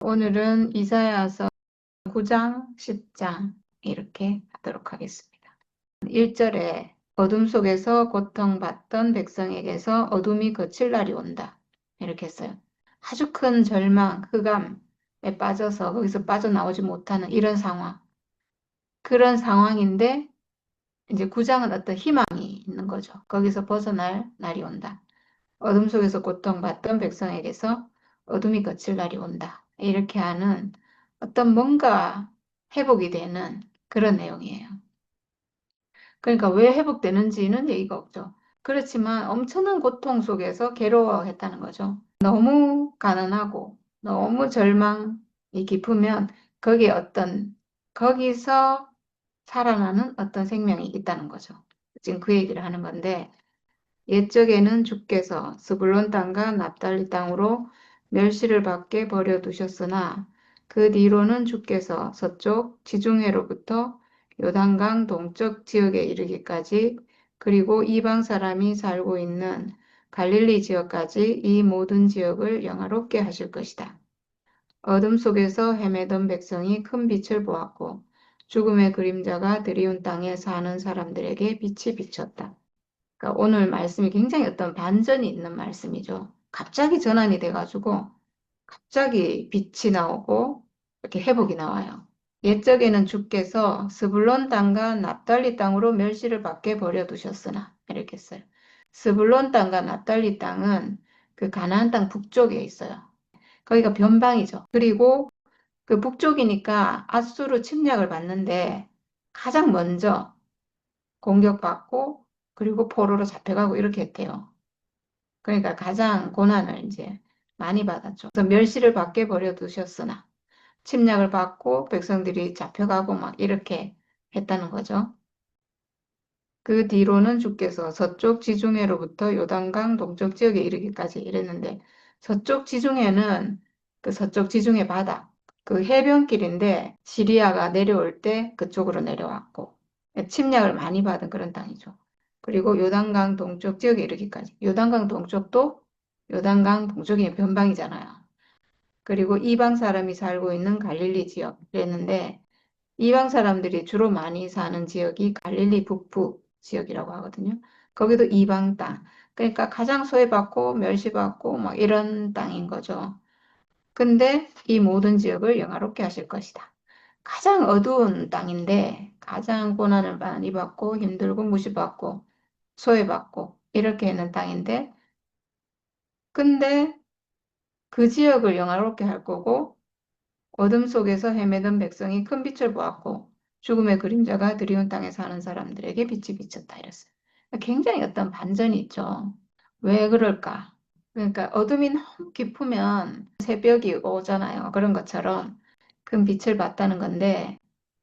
오늘은 이사야서 9장, 10장 이렇게 하도록 하겠습니다. 1절에 어둠 속에서 고통받던 백성에게서 어둠이 거칠 날이 온다. 이렇게 했어요. 아주 큰 절망, 흑암에 빠져서 거기서 빠져나오지 못하는 이런 상황. 그런 상황인데 이제 9장은 어떤 희망이 있는 거죠. 거기서 벗어날 날이 온다. 어둠 속에서 고통받던 백성에게서 어둠이 거칠 날이 온다. 이렇게 하는 어떤 뭔가 회복이 되는 그런 내용이에요. 그러니까 왜 회복되는지는 얘기가 없죠. 그렇지만 엄청난 고통 속에서 괴로워했다는 거죠. 너무 가난하고 너무 절망이 깊으면 거기서 살아나는 어떤 생명이 있다는 거죠. 지금 그 얘기를 하는 건데 옛적에는 주께서 스불론 땅과 납달리 땅으로 멸시를 받게 버려두셨으나 그 뒤로는 주께서 서쪽 지중해로부터 요단강 동쪽 지역에 이르기까지 그리고 이방 사람이 살고 있는 갈릴리 지역까지 이 모든 지역을 영화롭게 하실 것이다. 어둠 속에서 헤매던 백성이 큰 빛을 보았고 죽음의 그림자가 드리운 땅에 사는 사람들에게 빛이 비쳤다. 그러니까 오늘 말씀이 굉장히 어떤 반전이 있는 말씀이죠. 갑자기 전환이 돼가지고 갑자기 빛이 나오고 이렇게 회복이 나와요. 옛적에는 주께서 스불론 땅과 납달리 땅으로 멸시를 받게 버려두셨으나 이렇게 써요. 스불론 땅과 납달리 땅은 그 가나안 땅 북쪽에 있어요. 거기가 변방이죠. 그리고 그 북쪽이니까 아수르 침략을 받는데 가장 먼저 공격받고 그리고 포로로 잡혀가고 이렇게 했대요. 그러니까 가장 고난을 이제 많이 받았죠. 그래서 멸시를 받게 버려두셨으나 침략을 받고 백성들이 잡혀가고 막 이렇게 했다는 거죠. 그 뒤로는 주께서 서쪽 지중해로부터 요단강 동쪽 지역에 이르기까지 이랬는데 서쪽 지중해는 그 서쪽 지중해 바다 그 해변길인데 시리아가 내려올 때 그쪽으로 내려왔고 침략을 많이 받은 그런 땅이죠. 그리고 요단강 동쪽 지역에 이르기까지 요단강 동쪽도 요단강 동쪽이 변방이잖아요. 그리고 이방 사람이 살고 있는 갈릴리 지역 이랬는데 이방 사람들이 주로 많이 사는 지역이 갈릴리 북부 지역이라고 하거든요. 거기도 이방 땅. 그러니까 가장 소외받고 멸시받고 막 이런 땅인 거죠. 근데 이 모든 지역을 영화롭게 하실 것이다. 가장 어두운 땅인데 가장 고난을 많이 받고 힘들고 무시받고 소외받고 이렇게 있는 땅인데 근데 그 지역을 영화롭게 할 거고 어둠 속에서 헤매던 백성이 큰 빛을 보았고 죽음의 그림자가 드리운 땅에 사는 사람들에게 빛이 비쳤다 이랬어요. 굉장히 어떤 반전이 있죠. 왜 그럴까? 그러니까 어둠이 너무 깊으면 새벽이 오잖아요. 그런 것처럼 큰 빛을 봤다는 건데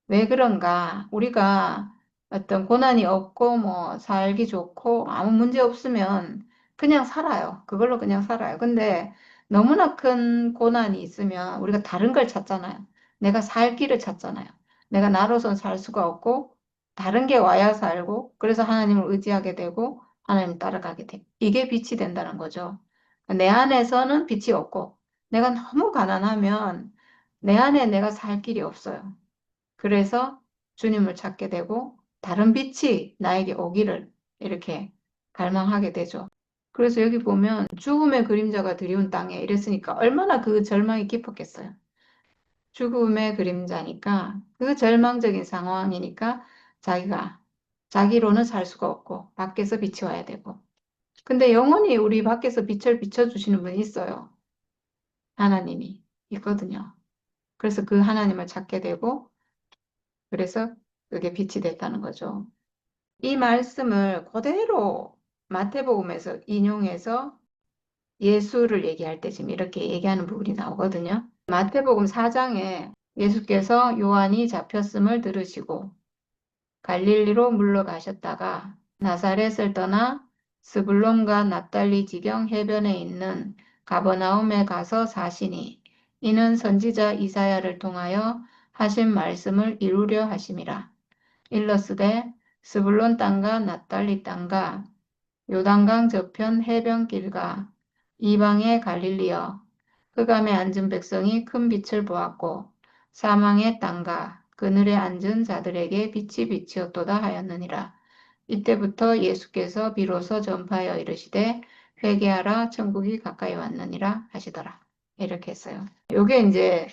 왜 그런가? 우리가 어떤 고난이 없고 뭐 살기 좋고 아무 문제 없으면 그냥 살아요. 그걸로 그냥 살아요. 근데 너무나 큰 고난이 있으면 우리가 다른 걸 찾잖아요. 내가 살 길을 찾잖아요. 내가 나로선 살 수가 없고 다른 게 와야 살고 그래서 하나님을 의지하게 되고 하나님 따라가게 돼. 이게 빛이 된다는 거죠. 내 안에서는 빛이 없고 내가 너무 가난하면 내 안에 내가 살 길이 없어요. 그래서 주님을 찾게 되고 다른 빛이 나에게 오기를 이렇게 갈망하게 되죠. 그래서 여기 보면 죽음의 그림자가 드리운 땅에 이랬으니까 얼마나 그 절망이 깊었겠어요. 죽음의 그림자니까 그 절망적인 상황이니까 자기로는 살 수가 없고 밖에서 빛이 와야 되고 근데 영원히 우리 밖에서 빛을 비춰주시는 분이 있어요. 하나님이 있거든요. 그래서 그 하나님을 찾게 되고 그래서 그게 빛이 됐다는 거죠. 이 말씀을 그대로 마태복음에서 인용해서 예수를 얘기할 때 지금 이렇게 얘기하는 부분이 나오거든요. 마태복음 4장에 예수께서 요한이 잡혔음을 들으시고 갈릴리로 물러가셨다가 나사렛을 떠나 스불론과 납달리 지경 해변에 있는 가버나움에 가서 사시니 이는 선지자 이사야를 통하여 하신 말씀을 이루려 하심이라. 일러스되 스불론 땅과 납달리 땅과 요단강 저편 해변길과 이방의 갈릴리여 흑암에 앉은 백성이 큰 빛을 보았고 사망의 땅과 그늘에 앉은 자들에게 빛이 비치었도다 하였느니라. 이때부터 예수께서 비로소 전파하여 이르시되 회개하라 천국이 가까이 왔느니라 하시더라. 이렇게 했어요. 요게 이제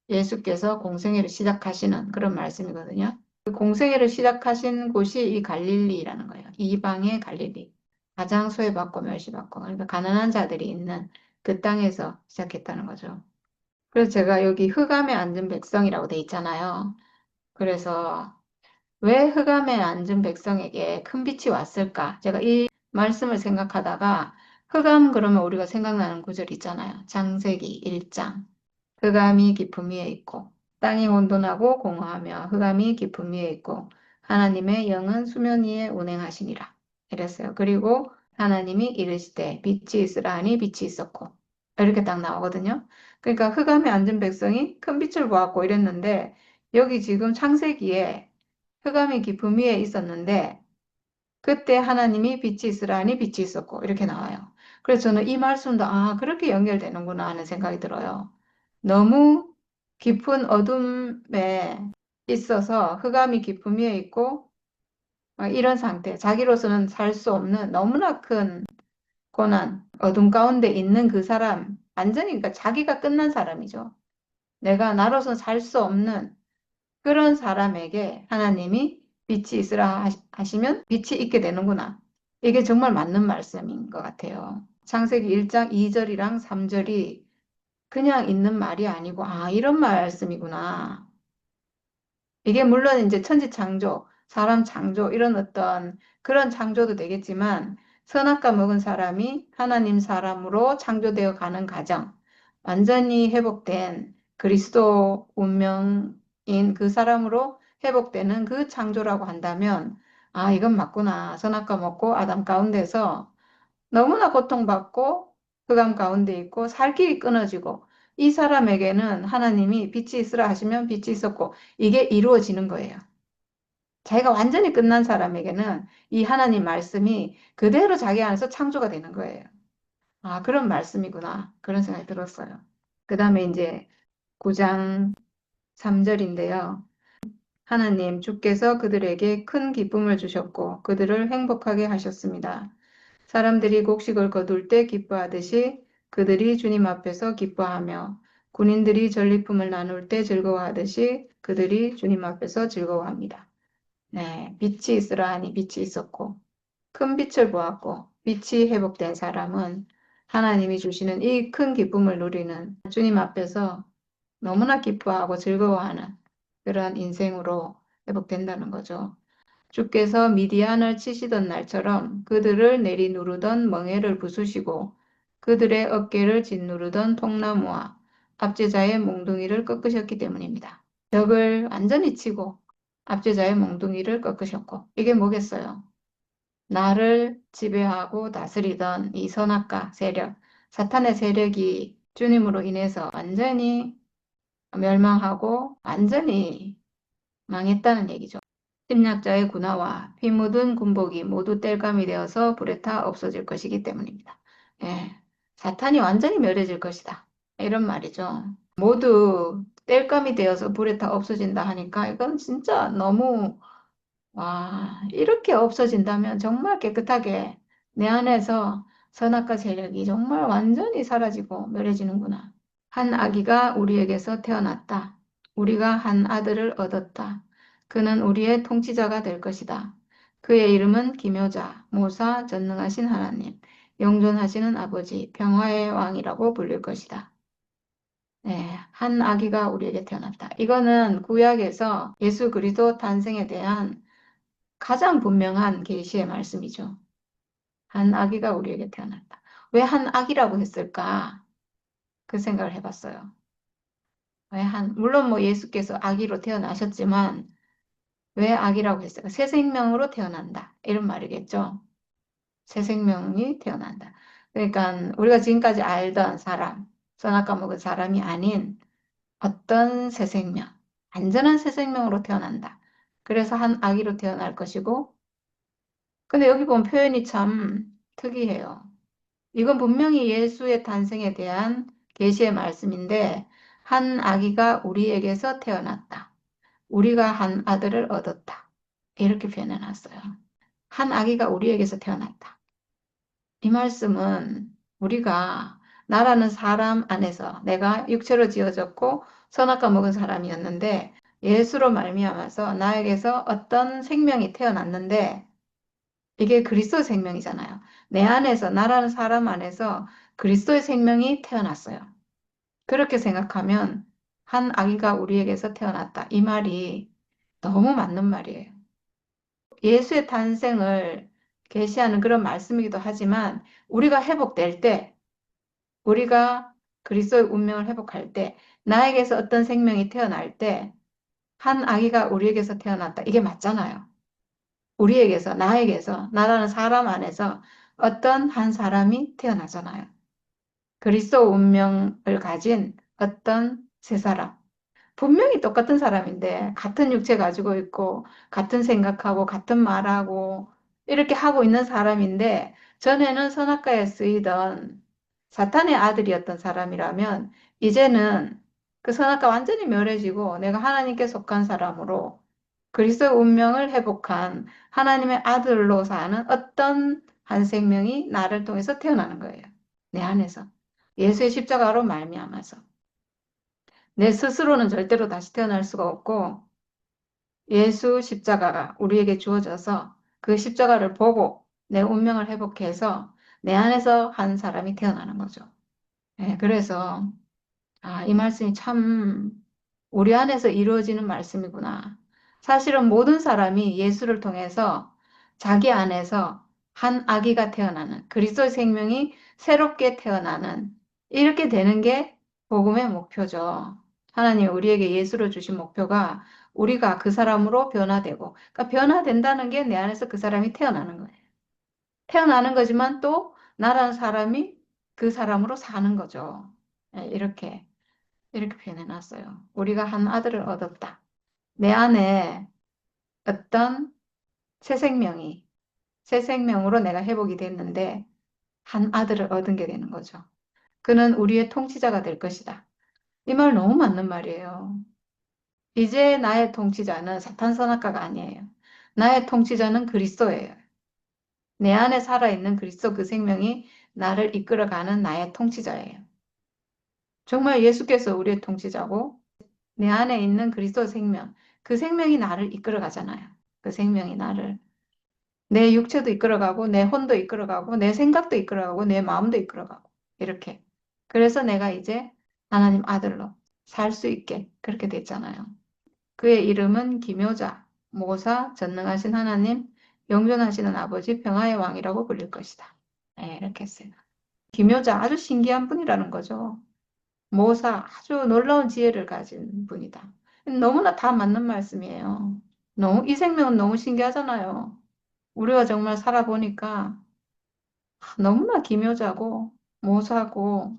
예수께서 공생애를 시작하시는 그런 말씀이거든요. 그 공생애를 시작하신 곳이 이 갈릴리라는 거예요. 이방의 갈릴리. 가장 소외받고 멸시받고 그러니까 가난한 자들이 있는 그 땅에서 시작했다는 거죠. 그래서 제가 여기 흑암에 앉은 백성이라고 돼 있잖아요. 그래서 왜 흑암에 앉은 백성에게 큰 빛이 왔을까? 제가 이 말씀을 생각하다가 흑암 그러면 우리가 생각나는 구절 있잖아요. 창세기 1장. 흑암이 깊음 위에 있고 땅이 혼돈하고 공허하며 흑암이 깊음 위에 있고 하나님의 영은 수면 위에 운행하시니라. 이랬어요. 그리고 하나님이 이르시되 빛이 있으라 하니 빛이 있었고 이렇게 딱 나오거든요. 그러니까 흑암에 앉은 백성이 큰 빛을 보았고 이랬는데 여기 지금 창세기에 흑암이 깊음 위에 있었는데 그때 하나님이 빛이 있으라 하니 빛이 있었고 이렇게 나와요. 그래서 저는 이 말씀도 그렇게 연결되는구나 하는 생각이 들어요. 너무 깊은 어둠에 있어서 흑암이 깊음 위에 있고 이런 상태, 자기로서는 살 수 없는 너무나 큰 고난, 어둠 가운데 있는 그 사람, 완전히 그러니까 자기가 끝난 사람이죠. 내가 나로서 살 수 없는 그런 사람에게 하나님이 빛이 있으라 하시면 빛이 있게 되는구나. 이게 정말 맞는 말씀인 것 같아요. 창세기 1장 2절이랑 3절이 그냥 있는 말이 아니고, 이런 말씀이구나. 이게 물론 이제 천지 창조, 사람 창조, 이런 어떤 그런 창조도 되겠지만, 선악과 먹은 사람이 하나님 사람으로 창조되어 가는 과정, 완전히 회복된 그리스도 운명인 그 사람으로 회복되는 그 창조라고 한다면, 이건 맞구나. 선악과 먹고 아담 가운데서 너무나 고통받고 흑암 가운데 있고 살 길이 끊어지고 이 사람에게는 하나님이 빛이 있으라 하시면 빛이 있었고 이게 이루어지는 거예요. 자기가 완전히 끝난 사람에게는 이 하나님 말씀이 그대로 자기 안에서 창조가 되는 거예요. 그런 말씀이구나. 그런 생각이 들었어요. 그 다음에 이제 9장 3절인데요. 하나님 주께서 그들에게 큰 기쁨을 주셨고 그들을 행복하게 하셨습니다. 사람들이 곡식을 거둘 때 기뻐하듯이 그들이 주님 앞에서 기뻐하며 군인들이 전리품을 나눌 때 즐거워하듯이 그들이 주님 앞에서 즐거워합니다. 네, 빛이 있으라 하니 빛이 있었고 큰 빛을 보았고 빛이 회복된 사람은 하나님이 주시는 이 큰 기쁨을 누리는 주님 앞에서 너무나 기뻐하고 즐거워하는 그런 인생으로 회복된다는 거죠. 주께서 미디안을 치시던 날처럼 그들을 내리누르던 멍에를 부수시고 그들의 어깨를 짓누르던 통나무와 압제자의 몽둥이를 꺾으셨기 때문입니다. 벽을 완전히 치고 압제자의 몽둥이를 꺾으셨고 이게 뭐겠어요? 나를 지배하고 다스리던 이 선악과 세력, 사탄의 세력이 주님으로 인해서 완전히 멸망하고 완전히 망했다는 얘기죠. 침략자의 군화와 피 묻은 군복이 모두 땔감이 되어서 불에 타 없어질 것이기 때문입니다. 예, 사탄이 완전히 멸해질 것이다. 이런 말이죠. 모두 땔감이 되어서 불에 타 없어진다 하니까 이건 진짜 너무 이렇게 없어진다면 정말 깨끗하게 내 안에서 선악과 세력이 정말 완전히 사라지고 멸해지는구나. 한 아기가 우리에게서 태어났다. 우리가 한 아들을 얻었다. 그는 우리의 통치자가 될 것이다. 그의 이름은 기묘자, 모사, 전능하신 하나님, 영존하시는 아버지, 평화의 왕이라고 불릴 것이다. 네, 한 아기가 우리에게 태어났다. 이거는 구약에서 예수 그리스도 탄생에 대한 가장 분명한 계시의 말씀이죠. 한 아기가 우리에게 태어났다. 왜 한 아기라고 했을까? 그 생각을 해봤어요. 물론 뭐 예수께서 아기로 태어나셨지만 왜 아기라고 했어요? 새 생명으로 태어난다. 이런 말이겠죠. 새 생명이 태어난다. 그러니까 우리가 지금까지 알던 사람, 선악과 먹은 사람이 아닌 어떤 새 생명, 안전한 새 생명으로 태어난다. 그래서 한 아기로 태어날 것이고, 근데 여기 보면 표현이 참 특이해요. 이건 분명히 예수의 탄생에 대한 계시의 말씀인데 한 아기가 우리에게서 태어났다. 우리가 한 아들을 얻었다. 이렇게 표현해 놨어요. 한 아기가 우리에게서 태어났다. 이 말씀은 우리가 나라는 사람 안에서 내가 육체로 지어졌고 선악과 먹은 사람이었는데 예수로 말미암아서 나에게서 어떤 생명이 태어났는데 이게 그리스도의 생명이잖아요. 내 안에서 나라는 사람 안에서 그리스도의 생명이 태어났어요. 그렇게 생각하면 한 아기가 우리에게서 태어났다. 이 말이 너무 맞는 말이에요. 예수의 탄생을 계시하는 그런 말씀이기도 하지만 우리가 회복될 때, 우리가 그리스도의 운명을 회복할 때, 나에게서 어떤 생명이 태어날 때, 한 아기가 우리에게서 태어났다. 이게 맞잖아요. 우리에게서, 나에게서, 나라는 사람 안에서 어떤 한 사람이 태어나잖아요. 그리스도 운명을 가진 어떤 세 사람. 분명히 똑같은 사람인데 같은 육체 가지고 있고 같은 생각하고 같은 말하고 이렇게 하고 있는 사람인데 전에는 선악과에 쓰이던 사탄의 아들이었던 사람이라면 이제는 그 선악과 완전히 멸해지고 내가 하나님께 속한 사람으로 그리스도의 운명을 회복한 하나님의 아들로 사는 어떤 한 생명이 나를 통해서 태어나는 거예요. 내 안에서. 예수의 십자가로 말미암아서. 내 스스로는 절대로 다시 태어날 수가 없고 예수 십자가가 우리에게 주어져서 그 십자가를 보고 내 운명을 회복해서 내 안에서 한 사람이 태어나는 거죠. 예, 그래서 이 말씀이 참 우리 안에서 이루어지는 말씀이구나. 사실은 모든 사람이 예수를 통해서 자기 안에서 한 아기가 태어나는 그리스도의 생명이 새롭게 태어나는 이렇게 되는 게 복음의 목표죠. 하나님 우리에게 예수를 주신 목표가 우리가 그 사람으로 변화되고, 그러니까 변화된다는 게 내 안에서 그 사람이 태어나는 거예요. 태어나는 거지만 또 나라는 사람이 그 사람으로 사는 거죠. 예, 이렇게 표현해 놨어요. 우리가 한 아들을 얻었다. 내 안에 어떤 새 생명이, 새 생명으로 내가 회복이 됐는데, 한 아들을 얻은 게 되는 거죠. 그는 우리의 통치자가 될 것이다. 이 말 너무 맞는 말이에요. 이제 나의 통치자는 사탄 선악과가 아니에요. 나의 통치자는 그리스도예요. 내 안에 살아있는 그리스도 그 생명이 나를 이끌어가는 나의 통치자예요. 정말 예수께서 우리의 통치자고 내 안에 있는 그리스도 생명, 그 생명이 나를 이끌어가잖아요. 그 생명이 나를 내 육체도 이끌어가고 내 혼도 이끌어가고 내 생각도 이끌어가고 내 마음도 이끌어가고 이렇게. 그래서 내가 이제 하나님 아들로 살 수 있게 그렇게 됐잖아요. 그의 이름은 기묘자, 모사, 전능하신 하나님, 영존하시는 아버지, 평화의 왕이라고 불릴 것이다. 네, 이렇게 했어요. 기묘자 아주 신기한 분이라는 거죠. 모사 아주 놀라운 지혜를 가진 분이다. 너무나 다 맞는 말씀이에요. 너무 이 생명은 너무 신기하잖아요. 우리가 정말 살아보니까 너무나 기묘자고 모사고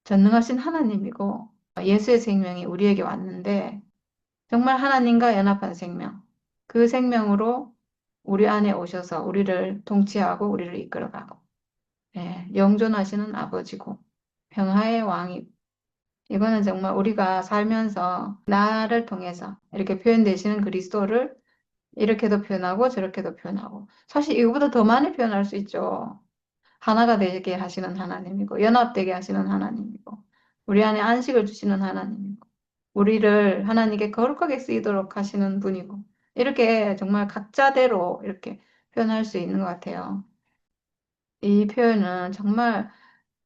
전능하신 하나님이고 예수의 생명이 우리에게 왔는데 정말 하나님과 연합한 생명, 그 생명으로 우리 안에 오셔서 우리를 통치하고 우리를 이끌어가고 영존하시는 아버지고 평화의 왕이 이거는 정말 우리가 살면서 나를 통해서 이렇게 표현되시는 그리스도를 이렇게도 표현하고 저렇게도 표현하고 사실 이거보다 더 많이 표현할 수 있죠. 하나가 되게 하시는 하나님이고 연합되게 하시는 하나님이고 우리 안에 안식을 주시는 하나님이고 우리를 하나님께 거룩하게 쓰이도록 하시는 분이고 이렇게 정말 각자대로 이렇게 표현할 수 있는 것 같아요. 이 표현은 정말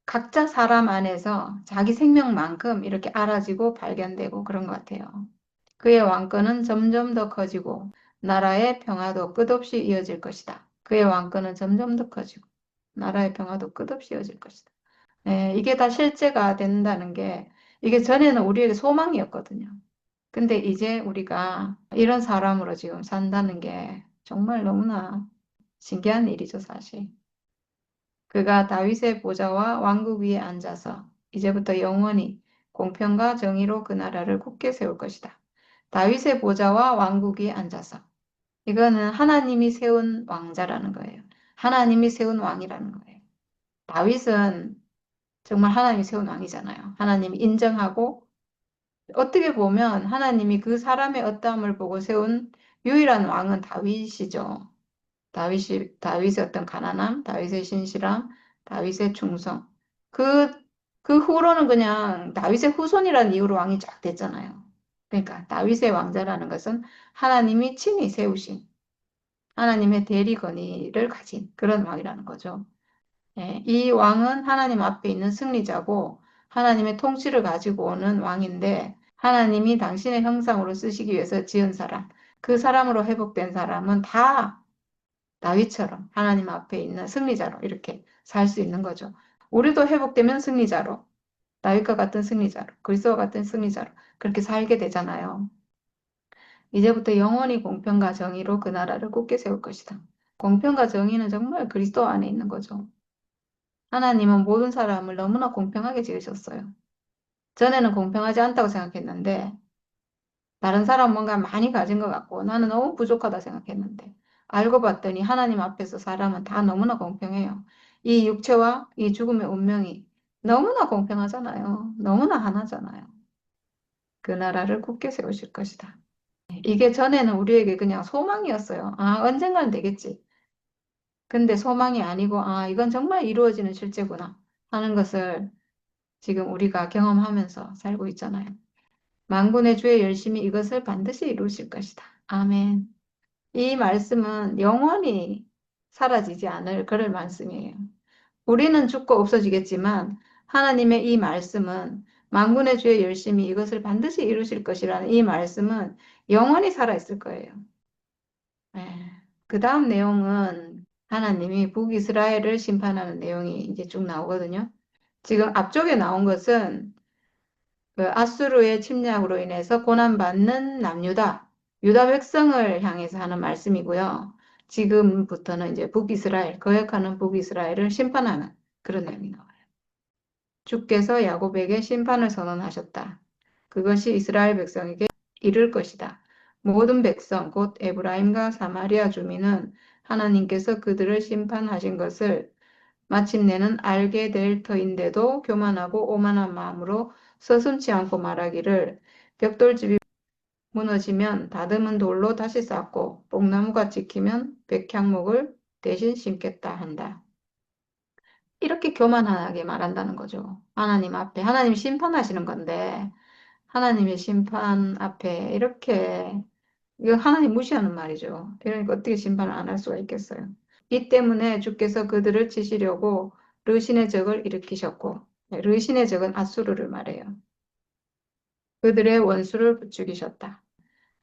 각자 사람 안에서 자기 생명만큼 이렇게 알아지고 발견되고 그런 것 같아요. 그의 왕권은 점점 더 커지고 나라의 평화도 끝없이 이어질 것이다. 그의 왕권은 점점 더 커지고 나라의 평화도 끝없이 이어질 것이다. 네, 이게 다 실제가 된다는 게 이게 전에는 우리에게 소망이었거든요. 근데 이제 우리가 이런 사람으로 지금 산다는 게 정말 너무나 신기한 일이죠, 사실. 그가 다윗의 보좌와 왕국 위에 앉아서 이제부터 영원히 공평과 정의로 그 나라를 굳게 세울 것이다. 다윗의 보좌와 왕국 위에 앉아서. 이거는 하나님이 세운 왕자라는 거예요. 하나님이 세운 왕이라는 거예요. 다윗은 정말 하나님이 세운 왕이잖아요. 하나님이 인정하고 어떻게 보면 하나님이 그 사람의 어떠함을 보고 세운 유일한 왕은 다윗이죠. 다윗의 어떤 가난함, 다윗의 신실함, 다윗의 충성. 그, 그 후로는 그냥 다윗의 후손이라는 이유로 왕이 쫙 됐잖아요. 그러니까 다윗의 왕자라는 것은 하나님이 친히 세우신 하나님의 대리 권위를 가진 그런 왕이라는 거죠. 예, 이 왕은 하나님 앞에 있는 승리자고 하나님의 통치를 가지고 오는 왕인데 하나님이 당신의 형상으로 쓰시기 위해서 지은 사람, 그 사람으로 회복된 사람은 다 다윗처럼 하나님 앞에 있는 승리자로 이렇게 살 수 있는 거죠. 우리도 회복되면 승리자로, 다윗과 같은 승리자로, 그리스도와 같은 승리자로 그렇게 살게 되잖아요. 이제부터 영원히 공평과 정의로 그 나라를 굳게 세울 것이다. 공평과 정의는 정말 그리스도 안에 있는 거죠. 하나님은 모든 사람을 너무나 공평하게 지으셨어요. 전에는 공평하지 않다고 생각했는데 다른 사람 뭔가 많이 가진 것 같고 나는 너무 부족하다 생각했는데 알고 봤더니 하나님 앞에서 사람은 다 너무나 공평해요. 이 육체와 이 죽음의 운명이 너무나 공평하잖아요. 너무나 하나잖아요. 그 나라를 굳게 세우실 것이다. 이게 전에는 우리에게 그냥 소망이었어요. 아, 언젠가는 되겠지. 근데 소망이 아니고 아, 이건 정말 이루어지는 실제구나 하는 것을 지금 우리가 경험하면서 살고 있잖아요. 만군의 주의 열심히 이것을 반드시 이루실 것이다. 아멘. 이 말씀은 영원히 사라지지 않을 그럴 말씀이에요. 우리는 죽고 없어지겠지만 하나님의 이 말씀은 만군의 주의 열심히 이것을 반드시 이루실 것이라는 이 말씀은 영원히 살아있을 거예요. 그 다음 내용은 하나님이 북이스라엘을 심판하는 내용이 이제 쭉 나오거든요. 지금 앞쪽에 나온 것은 그 아수르의 침략으로 인해서 고난받는 남유다, 유다 백성을 향해서 하는 말씀이고요. 지금부터는 이제 북이스라엘, 거역하는 북이스라엘을 심판하는 그런 내용이 나와요. 주께서 야곱에게 심판을 선언하셨다. 그것이 이스라엘 백성에게 이를 것이다. 모든 백성, 곧 에브라임과 사마리아 주민은 하나님께서 그들을 심판하신 것을 마침내는 알게 될 터인데도 교만하고 오만한 마음으로 서슴지 않고 말하기를 벽돌집이 무너지면 다듬은 돌로 다시 쌓고 뽕나무가 찍히면 백향목을 대신 심겠다 한다. 이렇게 교만하게 말한다는 거죠. 하나님 앞에 하나님 심판하시는 건데 하나님의 심판 앞에 이렇게 이거 하나님 무시하는 말이죠. 그러니까 어떻게 심판을 안 할 수가 있겠어요. 이 때문에 주께서 그들을 치시려고 르신의 적을 일으키셨고, 네, 르신의 적은 아수르를 말해요. 그들의 원수를 부추기셨다.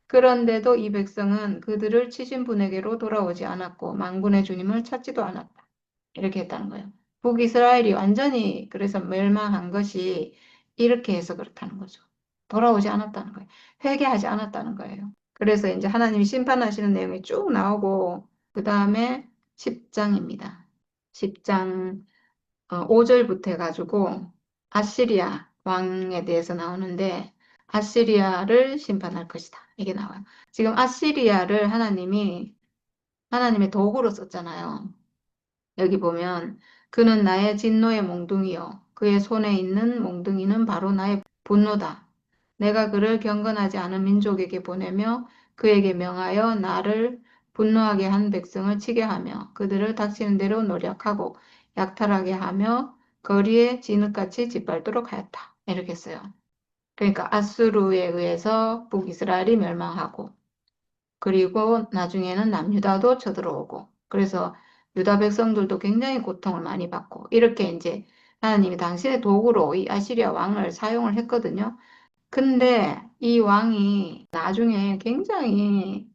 그런데도 이 백성은 그들을 치신 분에게로 돌아오지 않았고 만군의 주님을 찾지도 않았다. 이렇게 했다는 거예요. 북이스라엘이 완전히 그래서 멸망한 것이 이렇게 해서 그렇다는 거죠. 돌아오지 않았다는 거예요. 회개하지 않았다는 거예요. 그래서 이제 하나님이 심판하시는 내용이 쭉 나오고 그 다음에 10장입니다. 10장 5절부터 해가지고 아시리아 왕에 대해서 나오는데 아시리아를 심판할 것이다. 이게 나와요. 지금 아시리아를 하나님이 하나님의 도구로 썼잖아요. 여기 보면 그는 나의 진노의 몽둥이요. 그의 손에 있는 몽둥이는 바로 나의 분노다. 내가 그를 경건하지 않은 민족에게 보내며 그에게 명하여 나를 분노하게 한 백성을 치게 하며 그들을 닥치는 대로 노력하고 약탈하게 하며 거리에 진흙같이 짓밟도록 하였다. 이렇게 써요. 그러니까 아수르에 의해서 북이스라엘이 멸망하고 그리고 나중에는 남유다도 쳐들어오고 그래서 유다 백성들도 굉장히 고통을 많이 받고 이렇게 이제 하나님이 당신의 도구로 이 아시리아 왕을 사용을 했거든요. 근데 이 왕이 나중에 굉장히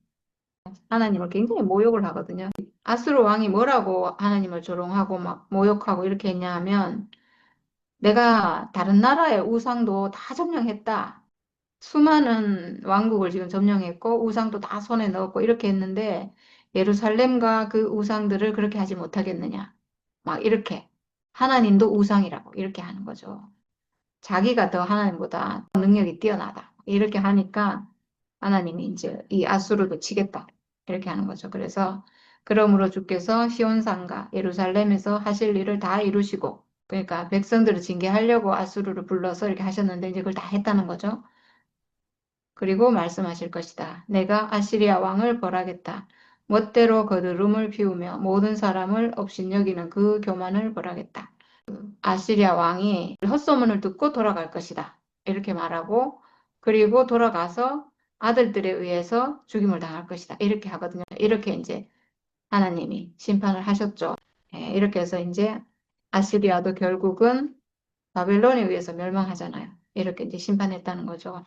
하나님을 굉장히 모욕을 하거든요. 아수르 왕이 뭐라고 하나님을 조롱하고 막 모욕하고 이렇게 했냐 하면 내가 다른 나라의 우상도 다 점령했다. 수많은 왕국을 지금 점령했고 우상도 다 손에 넣었고 이렇게 했는데 예루살렘과 그 우상들을 그렇게 하지 못하겠느냐. 막 이렇게 하나님도 우상이라고 이렇게 하는 거죠. 자기가 더 하나님보다 능력이 뛰어나다. 이렇게 하니까 하나님이 이제 이 아수르도 치겠다. 이렇게 하는 거죠. 그래서 그러므로 주께서 시온산과 예루살렘에서 하실 일을 다 이루시고 그러니까 백성들을 징계하려고 아수르를 불러서 이렇게 하셨는데 이제 그걸 다 했다는 거죠. 그리고 말씀하실 것이다. 내가 아시리아 왕을 벌하겠다. 멋대로 거드름을 피우며 모든 사람을 업신여기는 그 교만을 벌하겠다. 아시리아 왕이 헛소문을 듣고 돌아갈 것이다. 이렇게 말하고 그리고 돌아가서 아들들에 의해서 죽임을 당할 것이다. 이렇게 하거든요. 이렇게 이제 하나님이 심판을 하셨죠. 예, 이렇게 해서 이제 아시리아도 결국은 바벨론에 의해서 멸망하잖아요. 이렇게 이제 심판했다는 거죠.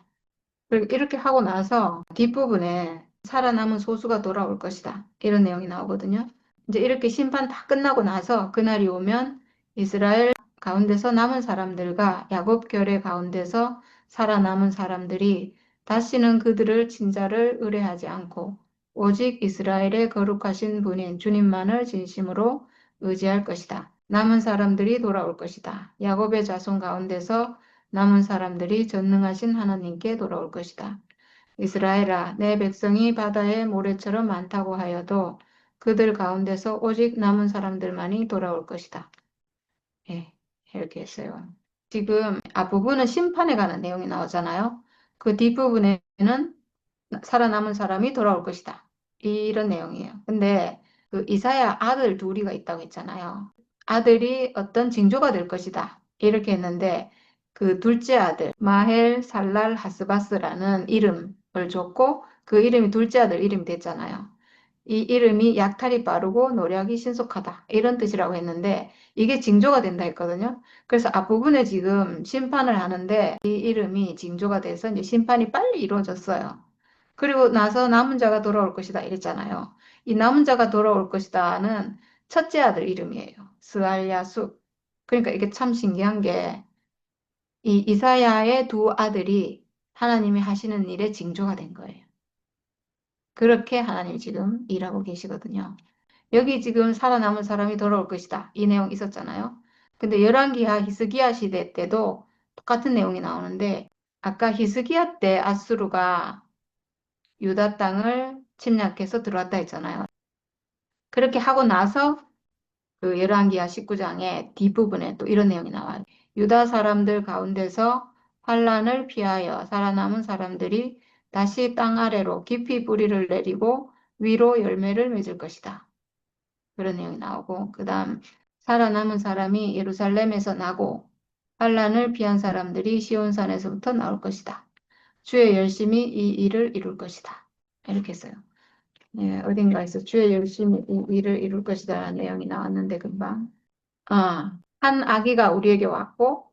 그리고 이렇게 하고 나서 뒷부분에 살아남은 소수가 돌아올 것이다. 이런 내용이 나오거든요. 이제 이렇게 심판 다 끝나고 나서 그날이 오면 이스라엘 가운데서 남은 사람들과 야곱 결의 가운데서 살아남은 사람들이 다시는 그들을 친자를 의뢰하지 않고 오직 이스라엘의 거룩하신 분인 주님만을 진심으로 의지할 것이다. 남은 사람들이 돌아올 것이다. 야곱의 자손 가운데서 남은 사람들이 전능하신 하나님께 돌아올 것이다. 이스라엘아, 내 백성이 바다의 모래처럼 많다고 하여도 그들 가운데서 오직 남은 사람들만이 돌아올 것이다. 예, 이렇게 했어요. 지금 앞부분은 심판에 관한 내용이 나오잖아요. 그 뒷부분에는 살아남은 사람이 돌아올 것이다. 이런 내용이에요. 근데 그 이사야 아들 둘이가 있다고 했잖아요. 아들이 어떤 징조가 될 것이다. 이렇게 했는데 그 둘째 아들 마헬 살랄 하스바스라는 이름을 줬고 그 이름이 둘째 아들 이름이 됐잖아요. 이 이름이 약탈이 빠르고 노력이 신속하다. 이런 뜻이라고 했는데 이게 징조가 된다 했거든요. 그래서 앞부분에 지금 심판을 하는데 이 이름이 징조가 돼서 이제 심판이 빨리 이루어졌어요. 그리고 나서 남은 자가 돌아올 것이다 이랬잖아요. 이 남은 자가 돌아올 것이다는 첫째 아들 이름이에요. 스알야숲. 그러니까 이게 참 신기한 게 이 이사야의 두 아들이 하나님이 하시는 일의 징조가 된 거예요. 그렇게 하나님이 지금 일하고 계시거든요. 여기 지금 살아남은 사람이 돌아올 것이다. 이 내용 있었잖아요. 근데 열왕기하 히스기야 시대 때도 똑같은 내용이 나오는데 아까 히스기야 때 아수르가 유다 땅을 침략해서 들어왔다 했잖아요. 그렇게 하고 나서 그 열왕기하 19장의 뒷부분에 또 이런 내용이 나와요. 유다 사람들 가운데서 환란을 피하여 살아남은 사람들이 다시 땅 아래로 깊이 뿌리를 내리고 위로 열매를 맺을 것이다. 그런 내용이 나오고 그다음 살아남은 사람이 예루살렘에서 나고 환란을 피한 사람들이 시온산에서부터 나올 것이다. 주의 열심히 이 일을 이룰 것이다. 이렇게 했어요. 네, 어딘가에서 주의 열심히 이 일을 이룰 것이다라는 내용이 나왔는데 금방 한 아기가 우리에게 왔고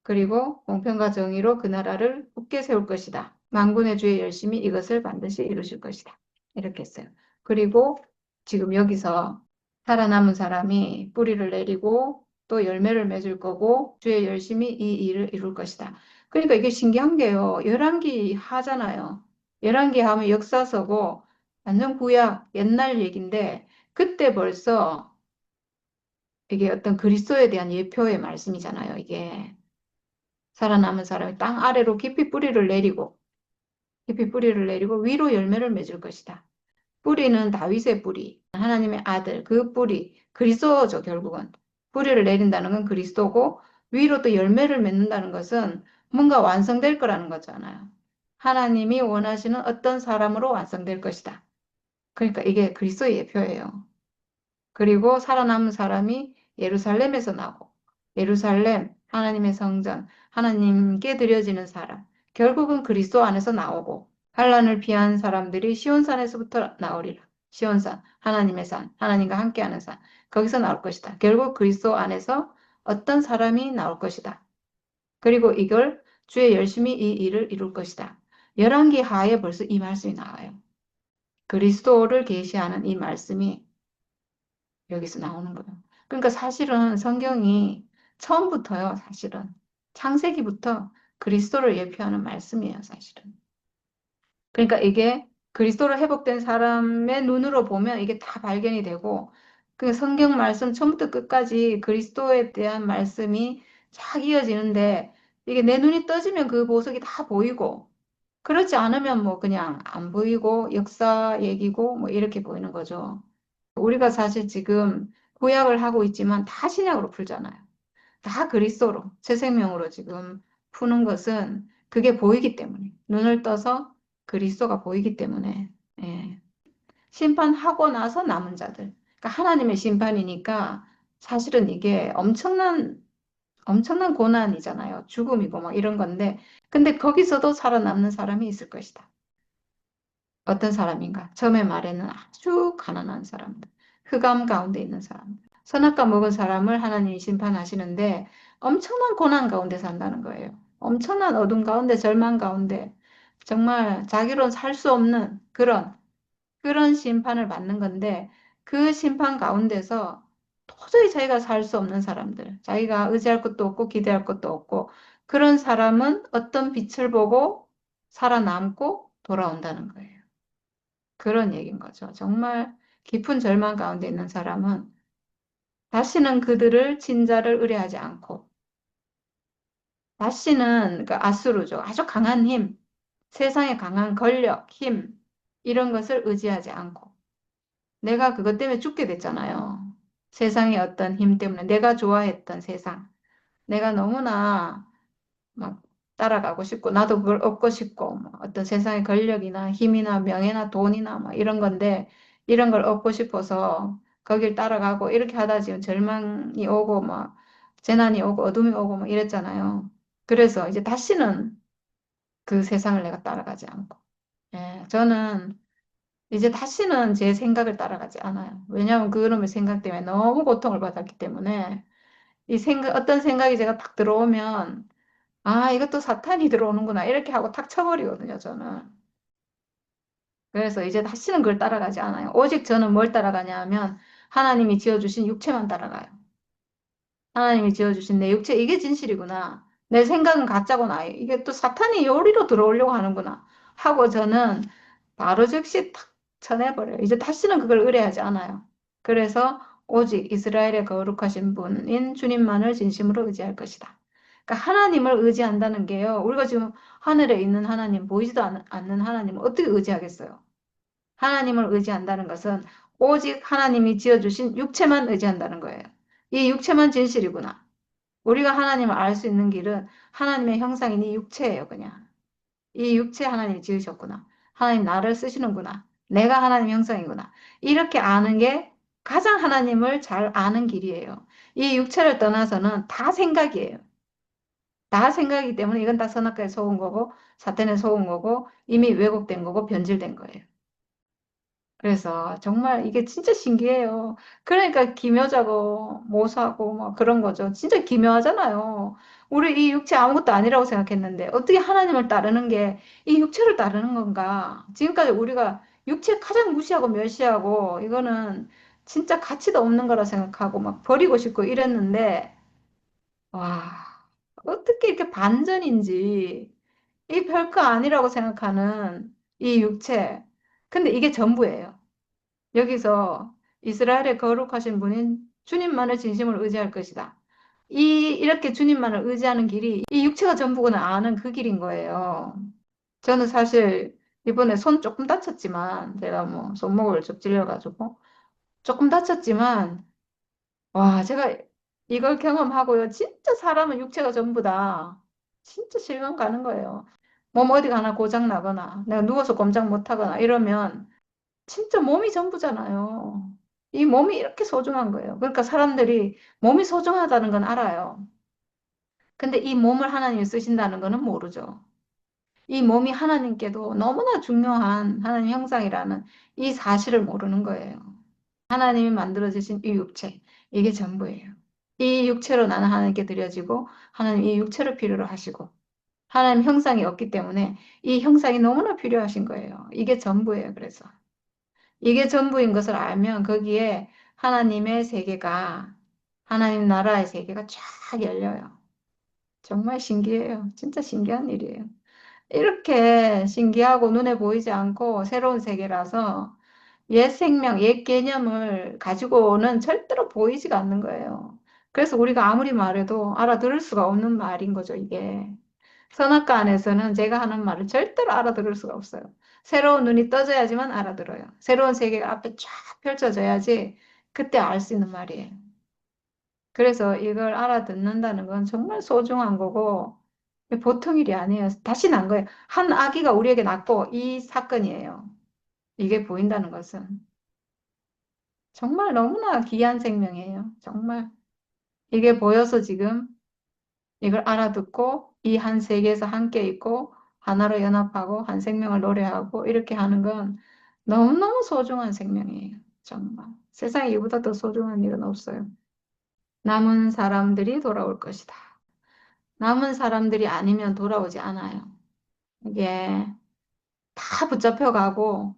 그리고 공평과 정의로 그 나라를 굳게 세울 것이다. 만군의 주의 열심히 이것을 반드시 이루실 것이다. 이렇게 했어요. 그리고 지금 여기서 살아남은 사람이 뿌리를 내리고 또 열매를 맺을 거고 주의 열심히 이 일을 이룰 것이다. 그러니까 이게 신기한 게요. 열왕기 하잖아요. 열왕기 하면 역사서고 완전 구약 옛날 얘기인데 그때 벌써 이게 어떤 그리스도에 대한 예표의 말씀이잖아요. 이게 살아남은 사람이 땅 아래로 깊이 뿌리를 내리고 위로 열매를 맺을 것이다. 뿌리는 다윗의 뿌리, 하나님의 아들, 그 뿌리, 그리스도죠, 결국은. 뿌리를 내린다는 건 그리스도고, 위로 또 열매를 맺는다는 것은 뭔가 완성될 거라는 거잖아요. 하나님이 원하시는 어떤 사람으로 완성될 것이다. 그러니까 이게 그리스도의 예표예요. 그리고 살아남은 사람이 예루살렘에서 나고, 예루살렘, 하나님의 성전, 하나님께 드려지는 사람, 결국은 그리스도 안에서 나오고, 환란을 피한 사람들이 시온산에서부터 나오리라. 시온산, 하나님의 산, 하나님과 함께하는 산, 거기서 나올 것이다. 결국 그리스도 안에서 어떤 사람이 나올 것이다. 그리고 이걸 주의 열심히 이 일을 이룰 것이다. 열왕기 하에 벌써 이 말씀이 나와요. 그리스도를 계시하는 이 말씀이 여기서 나오는 거예요. 그러니까 사실은 성경이 처음부터요, 사실은. 창세기부터 그리스도를 예표하는 말씀이에요, 사실은. 그러니까 이게 그리스도로 회복된 사람의 눈으로 보면 이게 다 발견이 되고, 그 성경 말씀 처음부터 끝까지 그리스도에 대한 말씀이 쫙 이어지는데, 이게 내 눈이 떠지면 그 보석이 다 보이고, 그렇지 않으면 뭐 그냥 안 보이고, 역사 얘기고, 뭐 이렇게 보이는 거죠. 우리가 사실 지금 구약을 하고 있지만 다 신약으로 풀잖아요. 다 그리스도로, 새 생명으로 지금 푸는 것은 그게 보이기 때문에, 눈을 떠서 그리스도가 보이기 때문에, 예. 심판하고 나서 남은 자들. 그러니까 하나님의 심판이니까 사실은 이게 엄청난 고난이잖아요. 죽음이고 막 이런 건데, 근데 거기서도 살아남는 사람이 있을 것이다. 어떤 사람인가? 처음에 말에는 아주 가난한 사람들, 흑암 가운데 있는 사람들, 선악과 먹은 사람을 하나님이 심판하시는데 엄청난 고난 가운데 산다는 거예요. 엄청난 어둠 가운데, 절망 가운데, 정말 자기로는 살 수 없는 그런 심판을 받는 건데 그 심판 가운데서 도저히 자기가 살 수 없는 사람들, 자기가 의지할 것도 없고 기대할 것도 없고 그런 사람은 어떤 빛을 보고 살아남고 돌아온다는 거예요. 그런 얘기인 거죠. 정말 깊은 절망 가운데 있는 사람은 다시는 그들을 진자를 의뢰하지 않고 다시는 그 아수르죠. 아주 강한 힘, 세상의 강한 권력, 힘 이런 것을 의지하지 않고 내가 그것 때문에 죽게 됐잖아요. 세상의 어떤 힘 때문에 내가 좋아했던 세상, 내가 너무나 막 따라가고 싶고 나도 그걸 얻고 싶고 뭐 어떤 세상의 권력이나 힘이나 명예나 돈이나 막 이런 건데 이런 걸 얻고 싶어서 거길 따라가고 이렇게 하다 지금 절망이 오고 막 재난이 오고 어둠이 오고 막 이랬잖아요. 그래서 이제 다시는 그 세상을 내가 따라가지 않고 예, 저는 이제 다시는 제 생각을 따라가지 않아요. 왜냐하면 그놈의 생각 때문에 너무 고통을 받았기 때문에 이 생각 어떤 생각이 제가 딱 들어오면 아, 이것도 사탄이 들어오는구나. 이렇게 하고 탁 쳐버리거든요, 저는. 그래서 이제 다시는 그걸 따라가지 않아요. 오직 저는 뭘 따라가냐 하면 하나님이 지어주신 육체만 따라가요. 하나님이 지어주신 내 육체, 이게 진실이구나. 내 생각은 가짜구나. 이게 또 사탄이 요리로 들어오려고 하는구나. 하고 저는 바로 즉시 탁 쳐내버려요. 이제 다시는 그걸 의뢰하지 않아요. 그래서 오직 이스라엘의 거룩하신 분인 주님만을 진심으로 의지할 것이다. 그러니까 하나님을 의지한다는 게요. 우리가 지금 하늘에 있는 하나님, 보이지도 않는 하나님을 어떻게 의지하겠어요? 하나님을 의지한다는 것은 오직 하나님이 지어주신 육체만 의지한다는 거예요. 이 육체만 진실이구나. 우리가 하나님을 알 수 있는 길은 하나님의 형상인 이 육체예요, 그냥. 이 육체 하나님이 지으셨구나. 하나님 나를 쓰시는구나. 내가 하나님 형상이구나. 이렇게 아는 게 가장 하나님을 잘 아는 길이에요. 이 육체를 떠나서는 다 생각이에요. 다 생각이기 때문에 이건 다 선악과에 속은 거고 사탄에 속은 거고 이미 왜곡된 거고 변질된 거예요. 그래서 정말 이게 진짜 신기해요. 그러니까 기묘자고 모사고 막 그런 거죠. 진짜 기묘하잖아요. 우리 이 육체 아무것도 아니라고 생각했는데 어떻게 하나님을 따르는 게 이 육체를 따르는 건가? 지금까지 우리가 육체 가장 무시하고 멸시하고 이거는 진짜 가치도 없는 거라 생각하고 막 버리고 싶고 이랬는데 와, 어떻게 이렇게 반전인지 이 별거 아니라고 생각하는 이 육체. 근데 이게 전부예요. 여기서 이스라엘의 거룩하신 분인 주님만을 진심으로 의지할 것이다. 이렇게 주님만을 의지하는 길이 이 육체가 전부구나 아는 그 길인 거예요. 저는 사실 이번에 손 조금 다쳤지만 제가 뭐 손목을 접질려가지고 조금 다쳤지만 와 제가 이걸 경험하고요. 진짜 사람은 육체가 전부다. 진짜 실감 가는 거예요. 몸 어디 가나 고장 나거나 내가 누워서 꼼짝 못 하거나 이러면 진짜 몸이 전부잖아요. 이 몸이 이렇게 소중한 거예요. 그러니까 사람들이 몸이 소중하다는 건 알아요. 근데 이 몸을 하나님이 쓰신다는 거는 모르죠. 이 몸이 하나님께도 너무나 중요한 하나님 형상이라는 이 사실을 모르는 거예요. 하나님이 만들어주신 이 육체, 이게 전부예요. 이 육체로 나는 하나님께 드려지고 하나님 이 육체를 필요로 하시고 하나님 형상이 없기 때문에 이 형상이 너무나 필요하신 거예요. 이게 전부예요. 그래서. 이게 전부인 것을 알면 거기에 하나님의 세계가, 하나님 나라의 세계가 쫙 열려요. 정말 신기해요. 진짜 신기한 일이에요. 이렇게 신기하고 눈에 보이지 않고 새로운 세계라서 옛 생명, 옛 개념을 가지고는 절대로 보이지가 않는 거예요. 그래서 우리가 아무리 말해도 알아들을 수가 없는 말인 거죠, 이게. 선악과 안에서는 제가 하는 말을 절대로 알아들을 수가 없어요. 새로운 눈이 떠져야지만 알아들어요. 새로운 세계가 앞에 쫙 펼쳐져야지 그때 알 수 있는 말이에요. 그래서 이걸 알아듣는다는 건 정말 소중한 거고, 보통 일이 아니에요. 다시 난 거예요. 한 아기가 우리에게 낳고 이 사건이에요. 이게 보인다는 것은. 정말 너무나 귀한 생명이에요. 정말. 이게 보여서 지금 이걸 알아듣고 이 한 세계에서 함께 있고 하나로 연합하고 한 생명을 노래하고 이렇게 하는 건 너무너무 소중한 생명이에요. 정말. 세상에 이보다 더 소중한 일은 없어요. 남은 사람들이 돌아올 것이다. 남은 사람들이 아니면 돌아오지 않아요. 이게 다 붙잡혀가고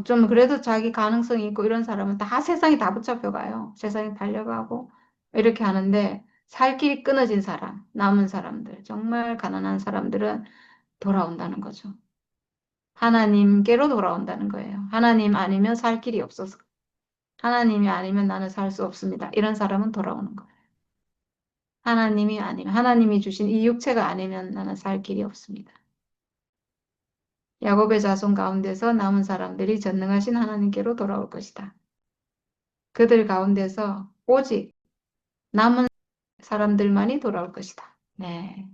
좀 그래도 자기 가능성이 있고 이런 사람은 다 세상이 다 붙잡혀가요. 세상이 달려가고 이렇게 하는데 살 길이 끊어진 사람, 남은 사람들, 정말 가난한 사람들은 돌아온다는 거죠. 하나님께로 돌아온다는 거예요. 하나님 아니면 살 길이 없어서. 하나님이 아니면 나는 살 수 없습니다. 이런 사람은 돌아오는 거예요. 하나님이 아니면, 하나님이 주신 이 육체가 아니면 나는 살 길이 없습니다. 야곱의 자손 가운데서 남은 사람들이 전능하신 하나님께로 돌아올 것이다. 그들 가운데서 오직 남은 사람들만이 돌아올 것이다. 네.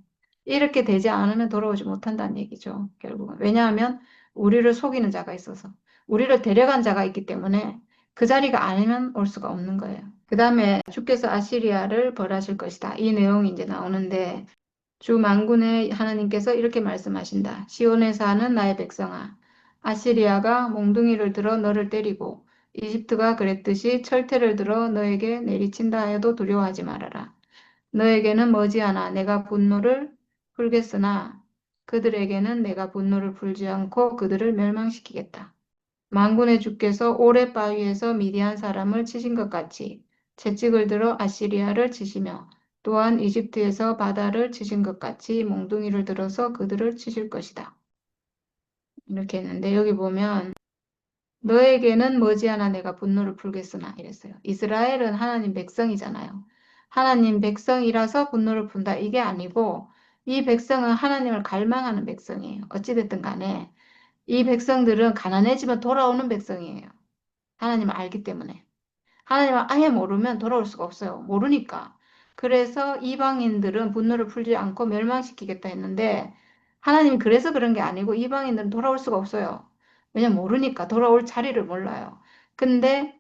이렇게 되지 않으면 돌아오지 못한다는 얘기죠. 결국은. 왜냐하면 우리를 속이는 자가 있어서. 우리를 데려간 자가 있기 때문에 그 자리가 아니면 올 수가 없는 거예요. 그 다음에 주께서 아시리아를 벌하실 것이다. 이 내용이 이제 나오는데 주 만군의 하나님께서 이렇게 말씀하신다. 시온에 사는 나의 백성아, 아시리아가 몽둥이를 들어 너를 때리고 이집트가 그랬듯이 철퇴를 들어 너에게 내리친다 하여도 두려워하지 말아라. 너에게는 머지않아 내가 분노를 풀겠으나 그들에게는 내가 분노를 풀지 않고 그들을 멸망시키겠다. 만군의 주께서 오레 바위에서 미디안 사람을 치신 것 같이 채찍을 들어 아시리아를 치시며 또한 이집트에서 바다를 치신 것 같이 몽둥이를 들어서 그들을 치실 것이다. 이렇게 했는데 여기 보면 너에게는 머지않아 내가 분노를 풀겠으나 이랬어요. 이스라엘은 하나님 백성이잖아요. 하나님 백성이라서 분노를 푼다 이게 아니고 이 백성은 하나님을 갈망하는 백성이에요. 어찌됐든 간에 이 백성들은 가난해지면 돌아오는 백성이에요. 하나님을 알기 때문에. 하나님을 아예 모르면 돌아올 수가 없어요. 모르니까. 그래서 이방인들은 분노를 풀지 않고 멸망시키겠다 했는데 하나님이 그래서 그런 게 아니고 이방인들은 돌아올 수가 없어요. 왜냐면 모르니까 돌아올 자리를 몰라요. 근데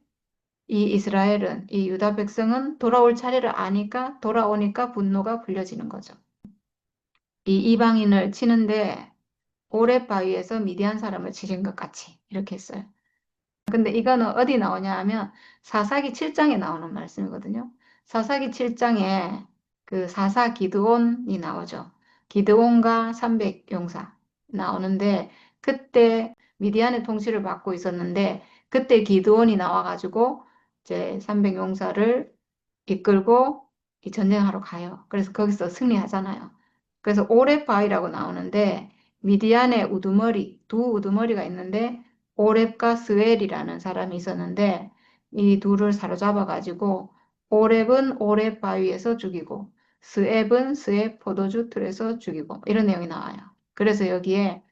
이 이스라엘은 이 유다 백성은 돌아올 자리를 아니까 돌아오니까 분노가 불려지는 거죠. 이 이방인을 치는데 오랫바위에서 미디안 사람을 치신 것 같이 이렇게 했어요. 근데 이거는 어디 나오냐 하면 사사기 7장에 나오는 말씀이거든요. 사사기 7장에 그 사사 기드온이 나오죠. 기드온과 300 용사 나오는데 그때 미디안의 통치를 받고 있었는데 그때 기드온이 나와가지고 이제 300 용사를 이끌고 이 전쟁하러 가요. 그래서 거기서 승리하잖아요. 그래서 오렙바위라고 나오는데 미디안의 우두머리, 두 우두머리가 있는데 오렙과 스웰이라는 사람이 있었는데 이 둘을 사로잡아가지고 오렙은 오렙 바위에서 죽이고 스웹은 스웹 포도주 틀에서 죽이고 이런 내용이 나와요. 그래서 여기에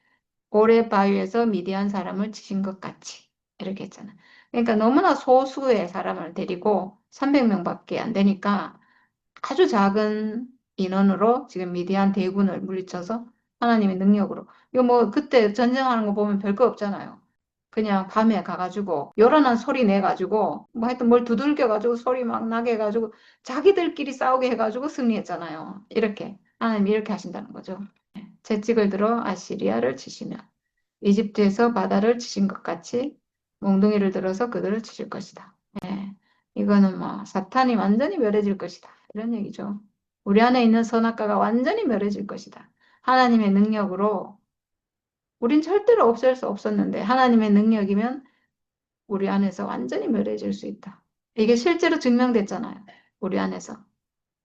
오렙 바위에서 미디안 사람을 치신 것 같이 이렇게 했잖아요. 그러니까 너무나 소수의 사람을 데리고 300명밖에 안 되니까 아주 작은 인원으로 지금 미디안 대군을 물리쳐서 하나님의 능력으로 이거 뭐 그때 전쟁하는 거 보면 별거 없잖아요. 그냥 밤에 가가지고 요란한 소리 내가지고 뭐 하여튼 뭘 두들겨가지고 소리 막 나게 해가지고 자기들끼리 싸우게 해가지고 승리했잖아요. 이렇게 하나님이 이렇게 하신다는 거죠. 채찍을 들어 아시리아를 치시며 이집트에서 바다를 치신 것 같이 몽둥이를 들어서 그들을 치실 것이다. 예, 이거는 뭐 사탄이 완전히 멸해질 것이다. 이런 얘기죠. 우리 안에 있는 선악과가 완전히 멸해질 것이다. 하나님의 능력으로 우린 절대로 없앨 수 없었는데 하나님의 능력이면 우리 안에서 완전히 멸해질 수 있다. 이게 실제로 증명됐잖아요. 우리 안에서.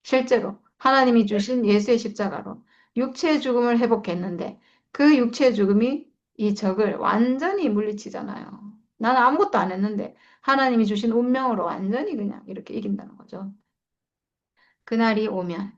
실제로 하나님이 주신 예수의 십자가로 육체의 죽음을 회복했는데 그 육체의 죽음이 이 적을 완전히 물리치잖아요. 나는 아무것도 안 했는데 하나님이 주신 운명으로 완전히 그냥 이렇게 이긴다는 거죠. 그날이 오면,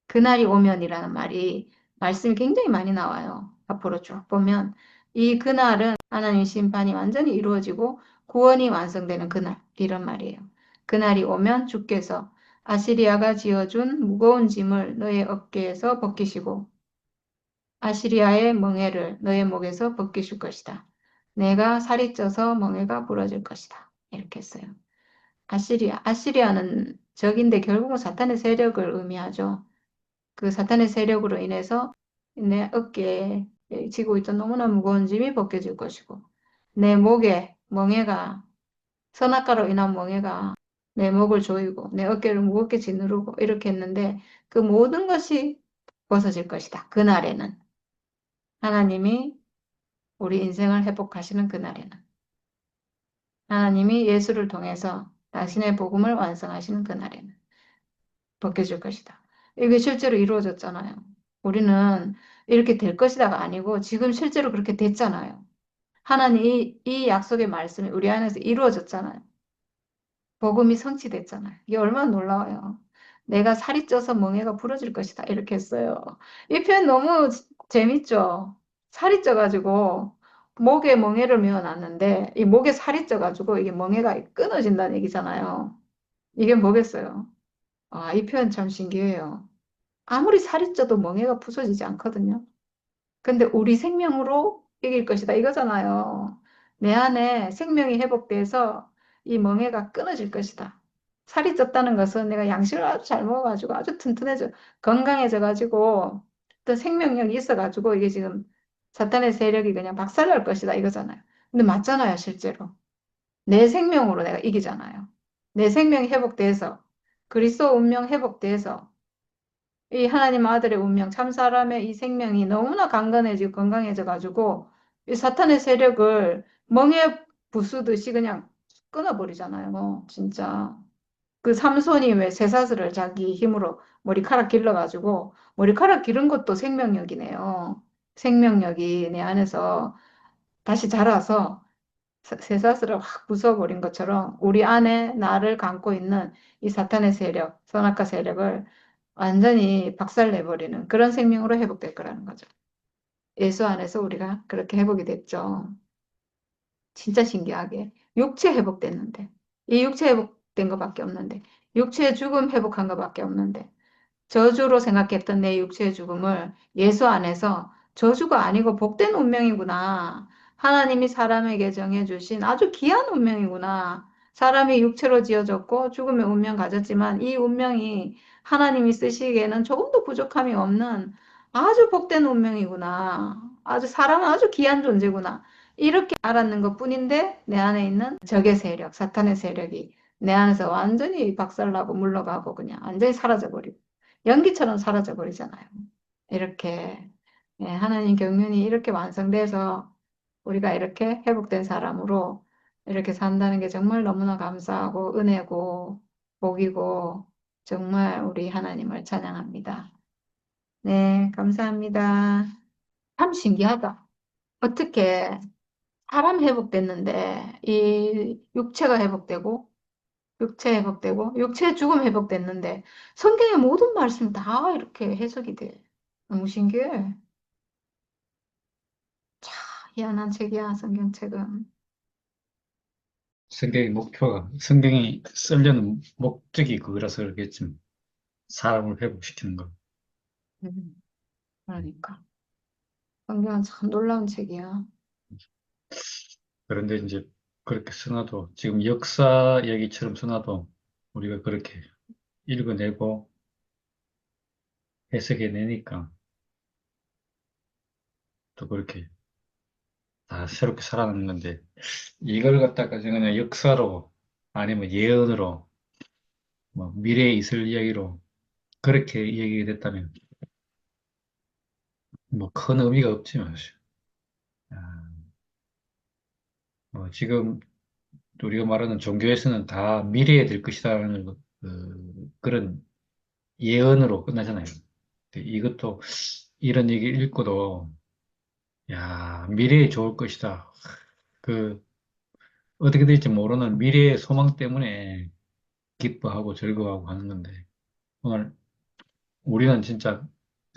그날이 오면이라는 말이 말씀이 굉장히 많이 나와요. 앞으로 쭉 보면 이 그날은 하나님의 심판이 완전히 이루어지고 구원이 완성되는 그날, 이런 말이에요. 그날이 오면 주께서 아시리아가 지어준 무거운 짐을 너의 어깨에서 벗기시고 아시리아의 멍에를 너의 목에서 벗기실 것이다. 내가 살이 쪄서 멍에가 부러질 것이다. 이렇게 했어요. 아시리아는 적인데 결국은 사탄의 세력을 의미하죠. 그 사탄의 세력으로 인해서 내 어깨에 지고 있던 너무나 무거운 짐이 벗겨질 것이고 내 목에 멍에가 선악과로 인한 멍에가 내 목을 조이고 내 어깨를 무겁게 짓누르고 이렇게 했는데 그 모든 것이 벗어질 것이다. 그날에는 하나님이 우리 인생을 회복하시는 그날에는 하나님이 예수를 통해서 당신의 복음을 완성하시는 그날에는 벗겨질 것이다. 이게 실제로 이루어졌잖아요. 우리는 이렇게 될 것이다가 아니고 지금 실제로 그렇게 됐잖아요. 하나님 이 약속의 말씀이 우리 안에서 이루어졌잖아요. 복음이 성취됐잖아요. 이게 얼마나 놀라워요. 내가 살이 쪄서 멍에가 부러질 것이다. 이렇게 했어요. 이 표현 너무 재밌죠? 살이 쪄가지고 목에 멍에를 메어놨는데 이 목에 살이 쪄가지고 이게 멍에가 끊어진다는 얘기잖아요. 이게 뭐겠어요? 아, 이 표현 참 신기해요. 아무리 살이 쪄도 멍에가 부서지지 않거든요. 근데 우리 생명으로 이길 것이다 이거잖아요. 내 안에 생명이 회복돼서 이 멍에가 끊어질 것이다. 살이 쪘다는 것은 내가 양식을 아주 잘 먹어가지고 아주 튼튼해져 건강해져가지고 또 생명력이 있어가지고 이게 지금 사탄의 세력이 그냥 박살날 것이다 이거잖아요. 근데 맞잖아요 실제로. 내 생명으로 내가 이기잖아요. 내 생명이 회복돼서 그리스도 운명 회복돼서 이 하나님 아들의 운명, 참 사람의 이 생명이 너무나 강건해지고 건강해져 가지고 이 사탄의 세력을 멍에 부수듯이 그냥 끊어버리잖아요. 진짜. 그 삼손이 왜 쇠사슬을 자기 힘으로 머리카락 길러가지고 머리카락 기른 것도 생명력이네요. 생명력이 내 안에서 다시 자라서 쇠사슬을 확 부숴버린 것처럼 우리 안에 나를 감고 있는 이 사탄의 세력, 선악과 세력을 완전히 박살내버리는 그런 생명으로 회복될 거라는 거죠. 예수 안에서 우리가 그렇게 회복이 됐죠. 진짜 신기하게. 육체 회복됐는데. 이 육체 회복된 것밖에 없는데. 육체의 죽음 회복한 것밖에 없는데. 저주로 생각했던 내 육체의 죽음을 예수 안에서 저주가 아니고 복된 운명이구나. 하나님이 사람에게 정해주신 아주 귀한 운명이구나. 사람이 육체로 지어졌고 죽음의 운명 가졌지만 이 운명이 하나님이 쓰시기에는 조금도 부족함이 없는 아주 복된 운명이구나. 아주 사람은 아주 귀한 존재구나. 이렇게 알았는 것뿐인데 내 안에 있는 적의 세력, 사탄의 세력이 내 안에서 완전히 박살나고 물러가고 그냥 완전히 사라져버리고 연기처럼 사라져 버리잖아요. 이렇게 예, 하나님 경륜이 이렇게 완성돼서 우리가 이렇게 회복된 사람으로 이렇게 산다는 게 정말 너무나 감사하고 은혜고 복이고 정말 우리 하나님을 찬양합니다. 네, 감사합니다. 참 신기하다. 어떻게 사람 회복됐는데 이 육체가 회복되고 육체 회복되고 육체 죽음 회복됐는데 성경의 모든 말씀이 다 이렇게 해석이 돼. 너무 신기해. 참 희한한 책이야, 성경책은. 성경이 쓰려는 목적이 그거라서 그러겠지. 사람을 회복시키는 거. 음, 그러니까. 성경은 참 놀라운 책이야. 그런데 이제 그렇게 써놔도, 지금 역사 얘기처럼 써놔도 우리가 그렇게 읽어내고 해석해내니까 또 그렇게 다 새롭게 살아나는 건데, 이걸 갖다가 그냥 역사로 아니면 예언으로 뭐 미래에 있을 이야기로 그렇게 이야기가 됐다면 뭐 큰 의미가 없지 사실. 아, 뭐 지금 우리가 말하는 종교에서는 다 미래에 될 것이다라는 그런 예언으로 끝나잖아요. 근데 이것도 이런 얘기 읽고도 야 미래에 좋을 것이다. 그 어떻게 될지 모르는 미래의 소망 때문에 기뻐하고 즐거워하고 하는 건데 오늘 우리는 진짜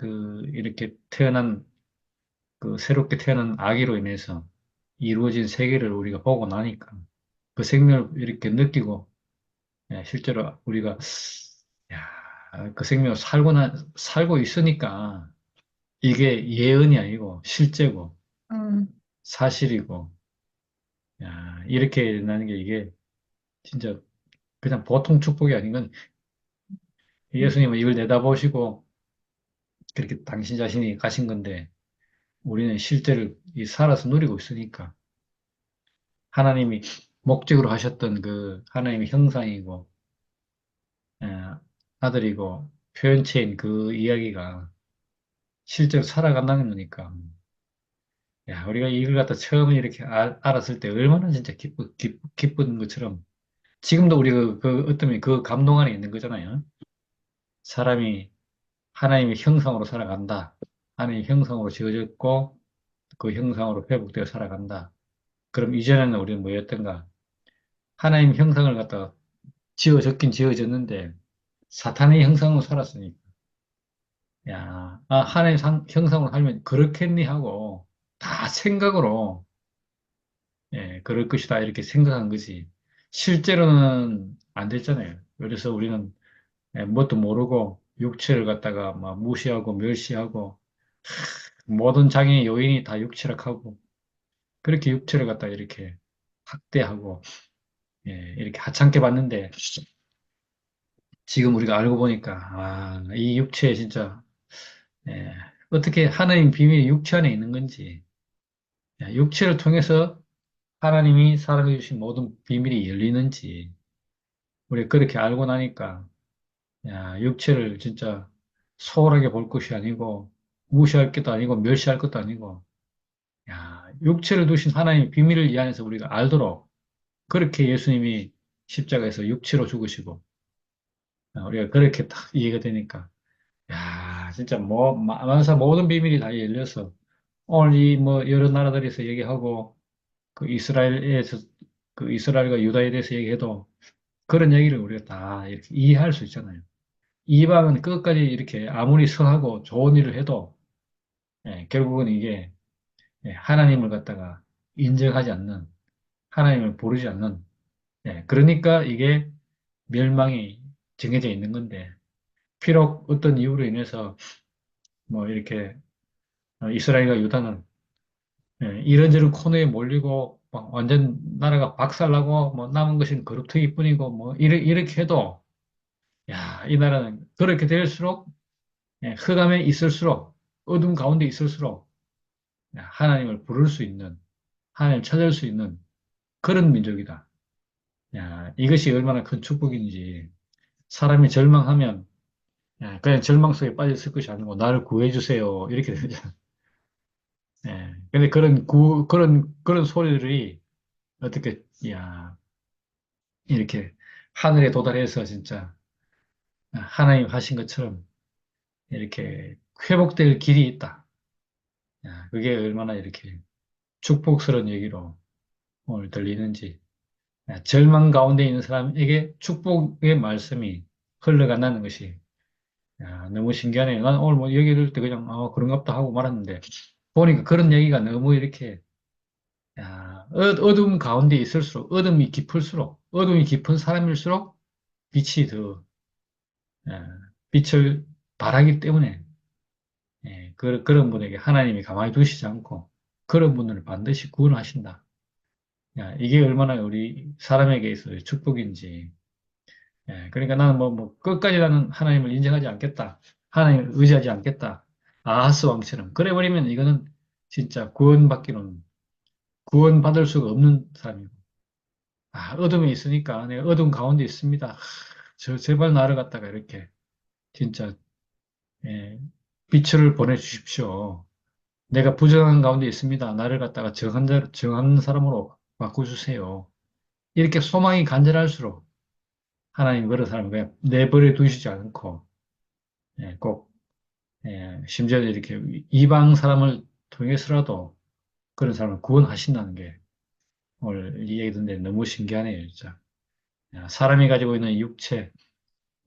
이렇게 태어난 새롭게 태어난 아기로 인해서 이루어진 세계를 우리가 보고 나니까 그 생명을 이렇게 느끼고, 실제로 우리가, 야, 그 생명을 살고 있으니까 이게 예언이 아니고 실제고 음, 사실이고, 야, 이렇게 나는 게 이게 진짜 그냥 보통 축복이 아닌 건 예수님은 이걸 내다보시고 그렇게 당신 자신이 가신 건데 우리는 실제를 살아서 누리고 있으니까 하나님이 목적으로 하셨던 그 하나님의 형상이고 예, 아들이고 표현체인 그 이야기가 실제로 살아간다는 거니까 야, 우리가 이걸 갖다 처음에 이렇게 알았을 때 얼마나 진짜 기쁜 것처럼 지금도 우리 어떤 면그 감동 안에 있는 거잖아요. 사람이 하나님의 형상으로 살아간다. 하나님의 형상으로 지어졌고 그 형상으로 회복되어 살아간다. 그럼 이전에는 우리는 뭐였던가? 하나님 형상을 갖다가 지어졌긴 지어졌는데 사탄의 형상으로 살았으니까. 야, 하나님 형상으로 살면 그렇겠니 하고 다 생각으로 그럴 것이다 이렇게 생각한 거지. 실제로는 안 됐잖아요. 그래서 우리는 뭣도 모르고 육체를 갖다가 막 무시하고 멸시하고 모든 장애의 요인이 다 육체락하고 그렇게 육체를 갖다가 이렇게 학대하고 이렇게 하찮게 봤는데 지금 우리가 알고 보니까 이 육체 진짜 예, 어떻게 하나님 비밀이 육체 안에 있는 건지 육체를 통해서 하나님이 사랑해 주신 모든 비밀이 열리는지 우리가 그렇게 알고 나니까 육체를 진짜 소홀하게 볼 것이 아니고 무시할 것도 아니고 멸시할 것도 아니고 육체를 두신 하나님의 비밀을 이 안에서 우리가 알도록 그렇게 예수님이 십자가에서 육체로 죽으시고 우리가 그렇게 딱 이해가 되니까 진짜 만사 모든 비밀이 다 열려서 오늘 이 뭐 여러 나라들에서 얘기하고 그 이스라엘에서 그 이스라엘과 유다에 대해서 얘기해도 그런 얘기를 우리가 다 이렇게 이해할 수 있잖아요. 이방은 끝까지 이렇게 아무리 선하고 좋은 일을 해도 결국은 이게 하나님을 갖다가 인정하지 않는 하나님을 부르지 않는 그러니까 이게 멸망이 정해져 있는 건데 비록 어떤 이유로 인해서 뭐 이렇게 이스라엘과 유다는 이런저런 코너에 몰리고 막 완전 나라가 박살나고 뭐 남은 것은 거룩투이뿐이고 뭐 이렇게 해도 이 나라는 그렇게 될수록 흑암에 있을수록 어둠 가운데 있을수록 하나님을 부를 수 있는 하나님을 찾을 수 있는 그런 민족이다. 이것이 얼마나 큰 축복인지 사람이 절망하면 그냥 절망 속에 빠졌을 것이 아니고 나를 구해 주세요 이렇게 되잖아. 근데 그런 소리들이 어떻게 이렇게 하늘에 도달해서 진짜 하나님 하신 것처럼 이렇게 회복될 길이 있다. 그게 얼마나 이렇게 축복스러운 얘기로 오늘 들리는지. 절망 가운데 있는 사람에게 축복의 말씀이 흘러간다는 것이 너무 신기하네요. 난 오늘 뭐 얘기 들을 때 그냥 그런가 보다 하고 말았는데 보니까 그런 얘기가 너무 이렇게 어둠 가운데 있을수록 어둠이 깊은 사람일수록 빛이 더 예, 빛을 발하기 때문에 그런 분에게 하나님이 가만히 두시지 않고 그런 분들을 반드시 구원하신다. 이게 얼마나 우리 사람에게 있어서 축복인지. 그러니까 나는 끝까지 나는 하나님을 인정하지 않겠다. 하나님을 의지하지 않겠다. 아하스 왕처럼. 그래 버리면 이거는 진짜 구원받을 수가 없는 사람이고. 어둠에 있으니까 내가 어둠 가운데 있습니다. 제발 나를 갖다가 이렇게 진짜 예, 빛을 보내주십시오. 내가 부정한 가운데 있습니다. 나를 갖다가 정한 사람으로 바꿔주세요. 이렇게 소망이 간절할수록 하나님 그런 사람을 그냥 내버려 두시지 않고 꼭 심지어 이렇게 이방 사람을 통해서라도 그런 사람을 구원하신다는 게 오늘 이 얘기 듣는데 너무 신기하네요, 진짜. 사람이 가지고 있는 이 육체,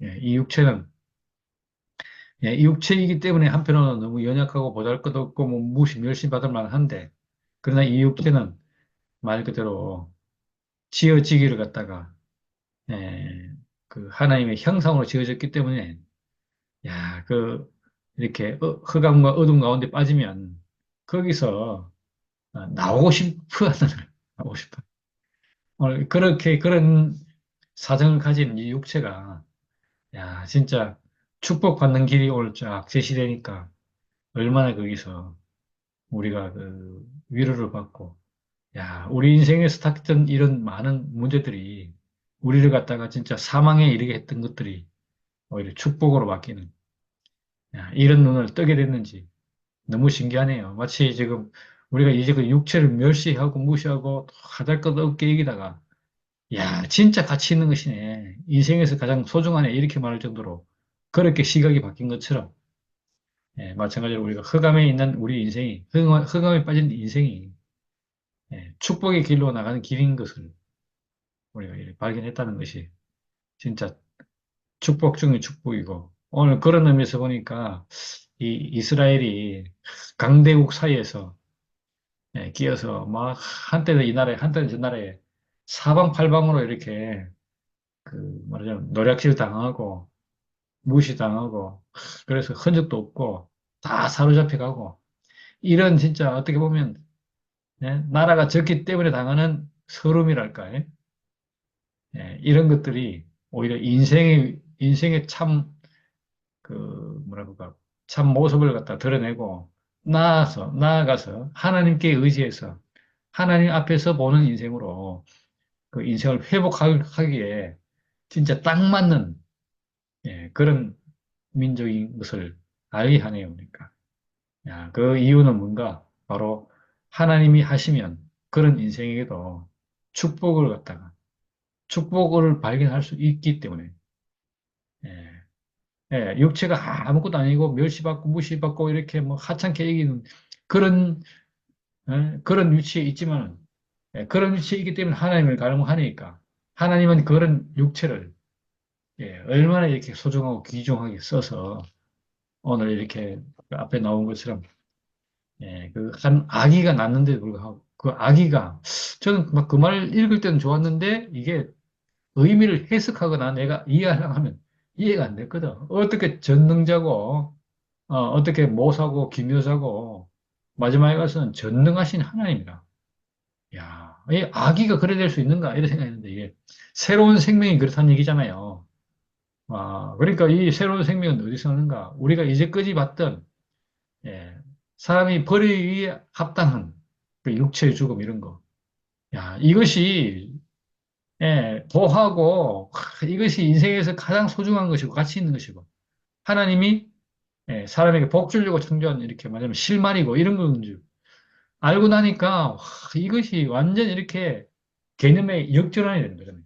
이 육체는 이 육체이기 때문에 한편으로는 너무 연약하고 보잘것없고 뭐 무시 멸시받을 만한데 그러나 이 육체는 말 그대로 지어지기를 갖다가, 예, 그 하나님의 형상으로 지어졌기 때문에, 야, 이렇게 흑암과 어둠 가운데 빠지면, 거기서 나오고 싶어 하는, 나오고 싶어. 오늘 그렇게, 그런 사정을 가진 이 육체가, 야, 진짜 축복받는 길이 오늘 쫙 제시되니까, 얼마나 거기서 우리가 위로를 받고, 야, 우리 인생에서 닥쳤던 이런 많은 문제들이 우리를 갖다가 진짜 사망에 이르게 했던 것들이 오히려 축복으로 바뀌는, 야, 이런 눈을 뜨게 됐는지 너무 신기하네요. 마치 지금 우리가 이제 그 육체를 멸시하고 무시하고 하잘것없게 여기다가, 야, 진짜 가치 있는 것이네. 인생에서 가장 소중하네. 이렇게 말할 정도로 그렇게 시각이 바뀐 것처럼, 예, 마찬가지로 우리가 흑암에 있는 우리 인생이, 흑암에 빠진 인생이, 예, 축복의 길로 나가는 길인 것을 우리가 이렇게 발견했다는 것이 진짜 축복 중의 축복이고, 오늘 그런 의미에서 보니까 이 이스라엘이 강대국 사이에서, 예, 끼어서 막 한때는 이 나라에, 한때는 저 나라에 사방팔방으로 이렇게 그 말하자면 노략질 당하고 무시당하고, 그래서 흔적도 없고 다 사로잡혀 가고, 이런 진짜 어떻게 보면, 예, 나라가 적기 때문에 당하는 서름이랄까, 예? 예, 이런 것들이 오히려 인생의 참, 그, 뭐랄까, 참 모습을 갖다 드러내고, 나아가서, 하나님께 의지해서, 하나님 앞에서 보는 인생으로, 그 인생을 회복하기에 진짜 딱 맞는, 예, 그런 민족인 것을 알게 하네요. 그러니까. 야, 그 이유는 뭔가? 바로 하나님이 하시면 그런 인생에게도 축복을 갖다가, 축복을 발견할 수 있기 때문에, 예. 예, 육체가 아무것도 아니고 멸시받고 무시받고 이렇게 뭐 하찮게 여기는 그런, 그런 위치에 있지만, 예, 그런 위치에 있기 때문에 하나님을 갈망하니까 하나님은 그런 육체를, 예, 얼마나 이렇게 소중하고 귀중하게 써서 오늘 이렇게 그 앞에 나온 것처럼, 예, 그 한 아기가 낳는데도 불구하고 그 아기가, 저는 막 그 말 읽을 때는 좋았는데 이게 의미를 해석하거나 내가 이해하려고 하면 이해가 안 됐거든. 어떻게 전능자고, 어떻게 모사고 기묘자고, 마지막에 가서는 전능하신 하나님이라. 야, 이 아기가 그래 될 수 있는가? 이런 생각했는데, 이게 새로운 생명이 그렇다는 얘기잖아요. 그러니까 이 새로운 생명은 어디서 오는가? 우리가 이제까지 봤던, 예, 사람이 버리기에 합당한 그 육체의 죽음 이런 거. 야, 이것이, 예, 도하고, 이것이 인생에서 가장 소중한 것이고 가치 있는 것이고, 하나님이, 예, 사람에게 복 주려고 창조한, 이렇게 말하면 실말이고 이런 건 줄 알고 나니까, 와, 이것이 완전 이렇게 개념의 역전환이 되는 거잖아요.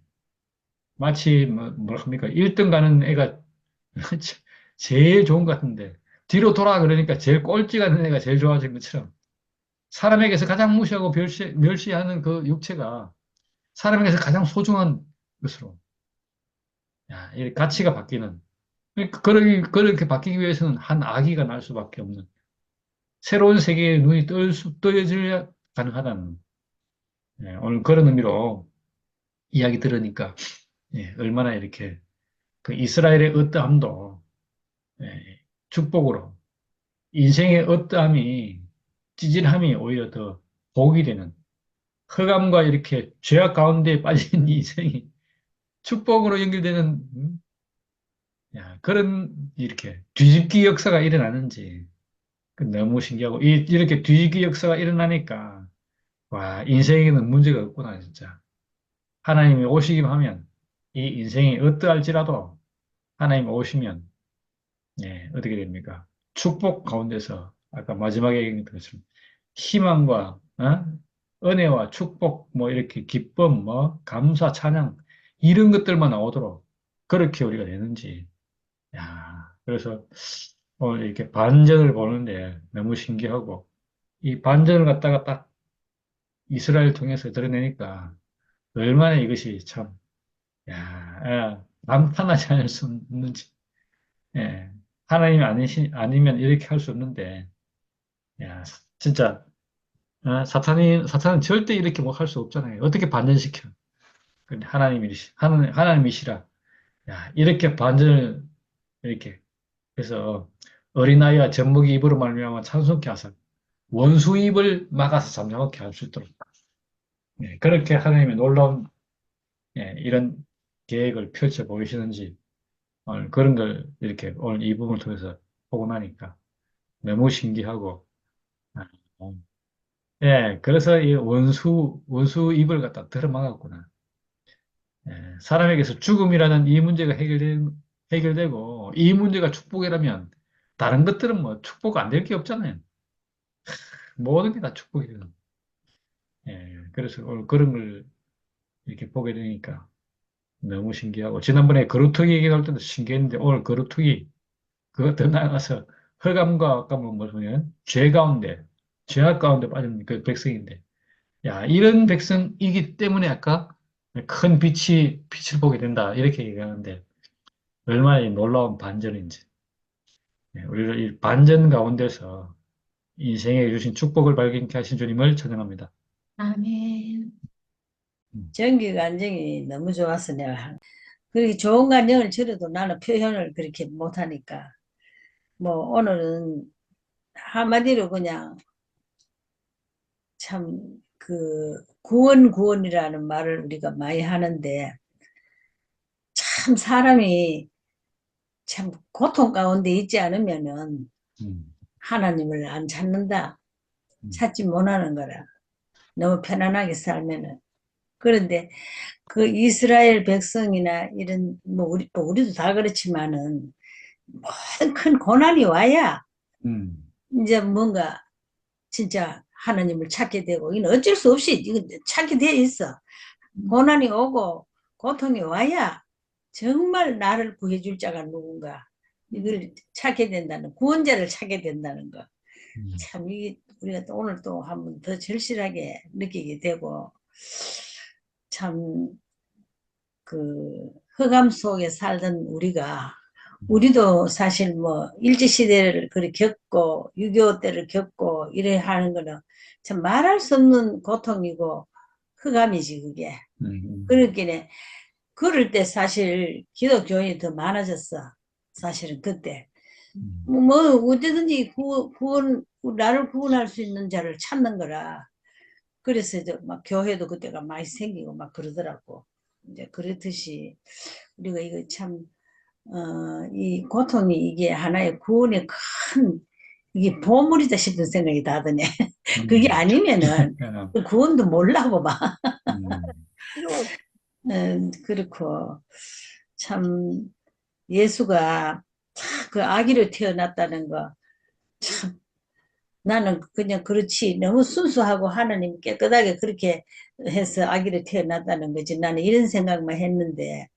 마치 뭐라 합니까? 1등 가는 애가 제일 좋은 것 같은데 뒤로 돌아 그러니까 제일 꼴찌 가는 애가 제일 좋아진 것처럼, 사람에게서 가장 무시하고 멸시하는 그 육체가 사람에게서 가장 소중한 것으로, 야, 이 가치가 바뀌는, 그렇게 바뀌기 위해서는 한 아기가 날 수밖에 없는 새로운 세계의 눈이 떠야져야 가능하다는, 예, 오늘 그런 의미로 이야기 들으니까, 예, 얼마나 이렇게 그 이스라엘의 어떠함도, 예, 축복으로, 인생의 어떠함이, 찌질함이 오히려 더 복이 되는, 흑암과 이렇게 죄악 가운데 빠진 이 인생이 축복으로 연결되는, 야, 그런 이렇게 뒤집기 역사가 일어나는지 그 너무 신기하고, 이렇게 뒤집기 역사가 일어나니까 와, 인생에는 문제가 없구나 진짜. 하나님이 오시기만 하면 이 인생이 어떠할지라도 하나님 오시면, 예, 어떻게 됩니까? 축복 가운데서 아까 마지막에 얘기했던 것처럼 희망과, 은혜와 축복, 뭐 이렇게 기쁨, 뭐 감사, 찬양, 이런 것들만 나오도록 그렇게 우리가 되는지. 야, 그래서 오늘 이렇게 반전을 보는데 너무 신기하고, 이 반전을 갖다가 딱 이스라엘 통해서 드러내니까 얼마나 이것이 참, 야, 감탄하지 않을 수 없는지. 예, 하나님이 아니면 이렇게 할 수 없는데, 야, 진짜, 사탄은 절대 이렇게 못 할 수 없잖아요. 어떻게 반전시켜? 근데 하나님이시라. 야, 이렇게 반전을 이렇게 해서 어린아이와 젖먹이 입으로 말미암아 찬송케 하사 원수 입을 막아서 잠잠하게 할 수 있도록 예, 그렇게 하나님의 놀라운 예, 이런 계획을 펼쳐 보이시는지 오늘 그런 걸 이렇게 오늘 이 부분을 통해서 보고 나니까 너무 신기하고 아, 예, 그래서 이 원수 입을 갖다 들어막았구나. 예, 사람에게서 죽음이라는 이 문제가 해결되고 이 문제가 축복이라면 다른 것들은 뭐 축복 안 될 게 없잖아요. 모든 게 다 축복이에요. 예, 그래서 오늘 그런 걸 이렇게 보게 되니까 너무 신기하고 지난번에 거루투기 얘기할 때도 신기했는데 오늘 거루투기 그거 더 나아가서 흑암과 아까 뭐 뭐냐면 죄 가운데 죄악 가운데 빠진 그 백성인데 야 이런 백성이기 때문에 아까 큰 빛을 보게 된다 이렇게 얘기하는데 얼마나 이 놀라운 반전인지 예, 우리를 이 반전 가운데서 인생에 주신 축복을 발견케 하신 주님을 찬양합니다. 아멘. 음, 정기 간증이 너무 좋아서 내가 그렇게 좋은 간증을 들어도 나는 표현을 그렇게 못하니까 뭐 오늘은 한마디로 그냥 참 그 구원이라는 말을 우리가 많이 하는데 참 사람이 참 고통 가운데 있지 않으면은 음, 하나님을 안 찾는다. 음, 찾지 못하는 거라. 너무 편안하게 살면은. 그런데 그 이스라엘 백성이나 이런 뭐 우리도 다 그렇지만은 모든 큰 고난이 와야 음, 이제 뭔가 진짜 하나님을 찾게 되고 이건 어쩔 수 없이 이건 찾게 돼 있어. 고난이 오고 고통이 와야 정말 나를 구해줄 자가 누군가 이걸 찾게 된다는 구원자를 찾게 된다는 거. 음, 참 이게 우리가 또 오늘 또 한번 더 절실하게 느끼게 되고 참 그 흑암 속에 살던 우리도 사실 뭐 일제시대를 그렇게 겪고 6.25 때를 겪고 이래 하는 거는 참 말할 수 없는 고통이고 흑암이지 그게. 음, 그렇기에 그럴 때 사실 기독교인이 더 많아졌어. 사실은 그때. 뭐 어디든지 나를 구원할 수 있는 자를 찾는 거라. 그래서 이제 막 교회도 그때가 많이 생기고 막 그러더라고. 이제 그렇듯이 우리가 이거 참, 이 고통이 이게 하나의 구원의 큰, 이게 보물이다 싶은 생각이 나더니. 그게 음, 아니면은 그 구원도 몰라고 봐. 음, 그렇고. 참, 예수가 그 아기로 태어났다는 거. 참, 나는 그냥 그렇지. 너무 순수하고 하나님 깨끗하게 그렇게 해서 아기를 태어났다는 거지. 나는 이런 생각만 했는데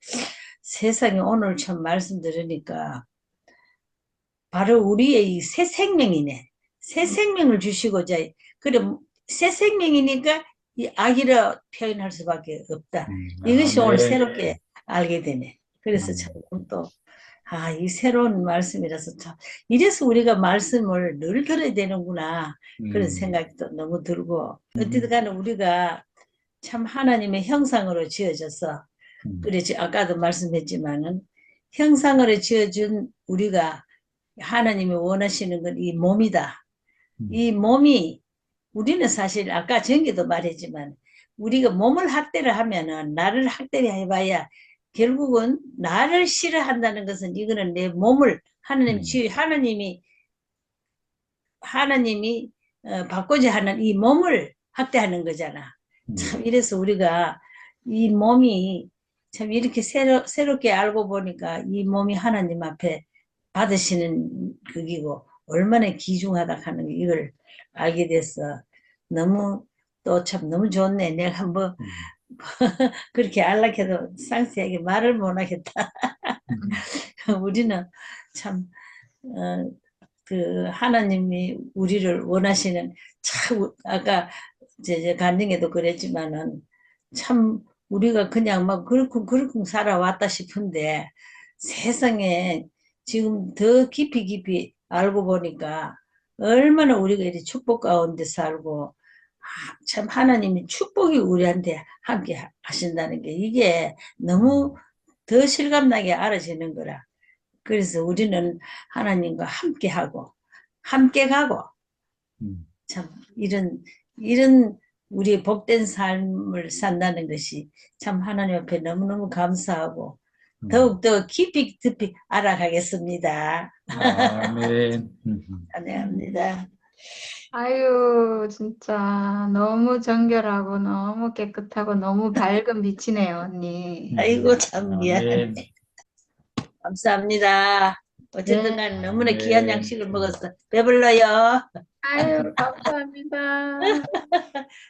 세상에 오늘 참 말씀 들으니까 바로 우리의 이 새 생명이네. 새 생명을 주시고자 그래 새 생명이니까 이 아기라 표현할 수밖에 없다. 이것이 오늘 아멘. 새롭게 알게 되네. 그래서 참 또 이 새로운 말씀이라서 참 이래서 우리가 말씀을 늘 들어야 되는구나 그런 음, 생각이 또 너무 들고 어쨌든 음, 간에 우리가 참 하나님의 형상으로 지어져서 음, 그래 아까도 말씀했지만은 형상으로 지어준 우리가 하나님이 원하시는 건 이 몸이다. 음, 이 몸이 우리는 사실 아까 전기도 말했지만 우리가 몸을 학대를 하면은 나를 학대를 해봐야 결국은 나를 싫어한다는 것은 이거는 내 몸을 음, 하나님이 바꾸자 하는 이 몸을 학대하는 거잖아. 참 이래서 우리가 이 몸이 참 이렇게 새롭게 알고 보니까 이 몸이 하나님 앞에 받으시는 그기고 얼마나 귀중하다 하는 이걸 알게 됐어. 너무 또 참 너무 좋네. 내가 한번 음, 그렇게 안락해도 상세하게 말을 못하겠다. 음, 우리는 참 어, 그 하나님이 우리를 원하시는 참 아까 제 간증에도 그랬지만은 참 우리가 그냥 막 그렇쿵 살아왔다 싶은데 세상에 지금 더 깊이 알고 보니까 얼마나 우리가 이렇게 축복 가운데 살고 참 하나님이 축복이 우리한테 함께 하신다는 게 이게 너무 더 실감나게 알아지는 거라. 그래서 우리는 하나님과 함께하고 함께 가고 음, 참 이런 우리 복된 삶을 산다는 것이 참 하나님 앞에 너무너무 감사하고 더욱더 깊이 알아가겠습니다. 아멘. 감사합니다. 아유, 진짜 너무 정결하고 너무 깨끗하고 너무 밝은 빛이네요, 언니. 아이고 참 미안해. 아멘. 감사합니다. 어쨌든 네. 간에 너무나 귀한 아멘. 양식을 먹었어. 배불러요. 아유, 감사합니다.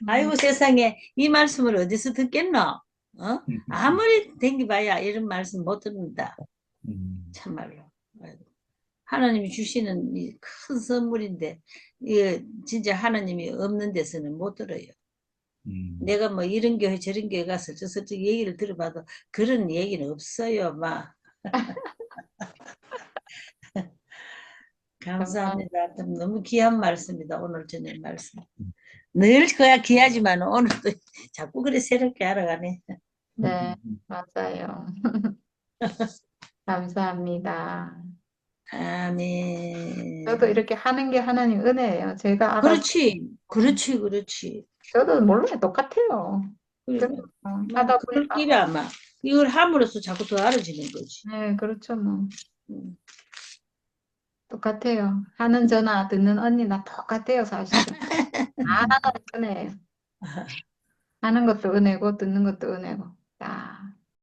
아이고 세상에 이 말씀을 어디서 듣겠노? 어? 아무리 댕기봐야 이런 말씀 못 듣는다. 참말로. 아이고. 하나님이 주시는 이 큰 선물인데 이게 진짜 하나님이 없는 데서는 못 들어요. 내가 뭐 이런 교회 저런 교회 가서 저쪽 얘기를 들어봐도 그런 얘기는 없어요. 막 감사합니다. 좀 너무 귀한 말씀이다. 오늘 저녁 말씀. 늘 그야 귀하지만 오늘도 자꾸 그래 새롭게 알아가네. 네, 맞아요. 감사합니다. 아멘. 저도 이렇게 하는 게 하나님 은혜예요. 제가 알아서, 그렇지. 저도 몰라요. 똑같아요. 그러면 하다 그럴 보니까, 길이 아마 이걸 함으로써 자꾸 더 알아지는 거지. 네, 그렇죠, 뭐. 음. 똑같아요. 하는 저나 듣는 언니나 똑같아요, 사실은. 하나는 은혜예요. 하는 것도 은혜고, 듣는 것도 은혜고. 아,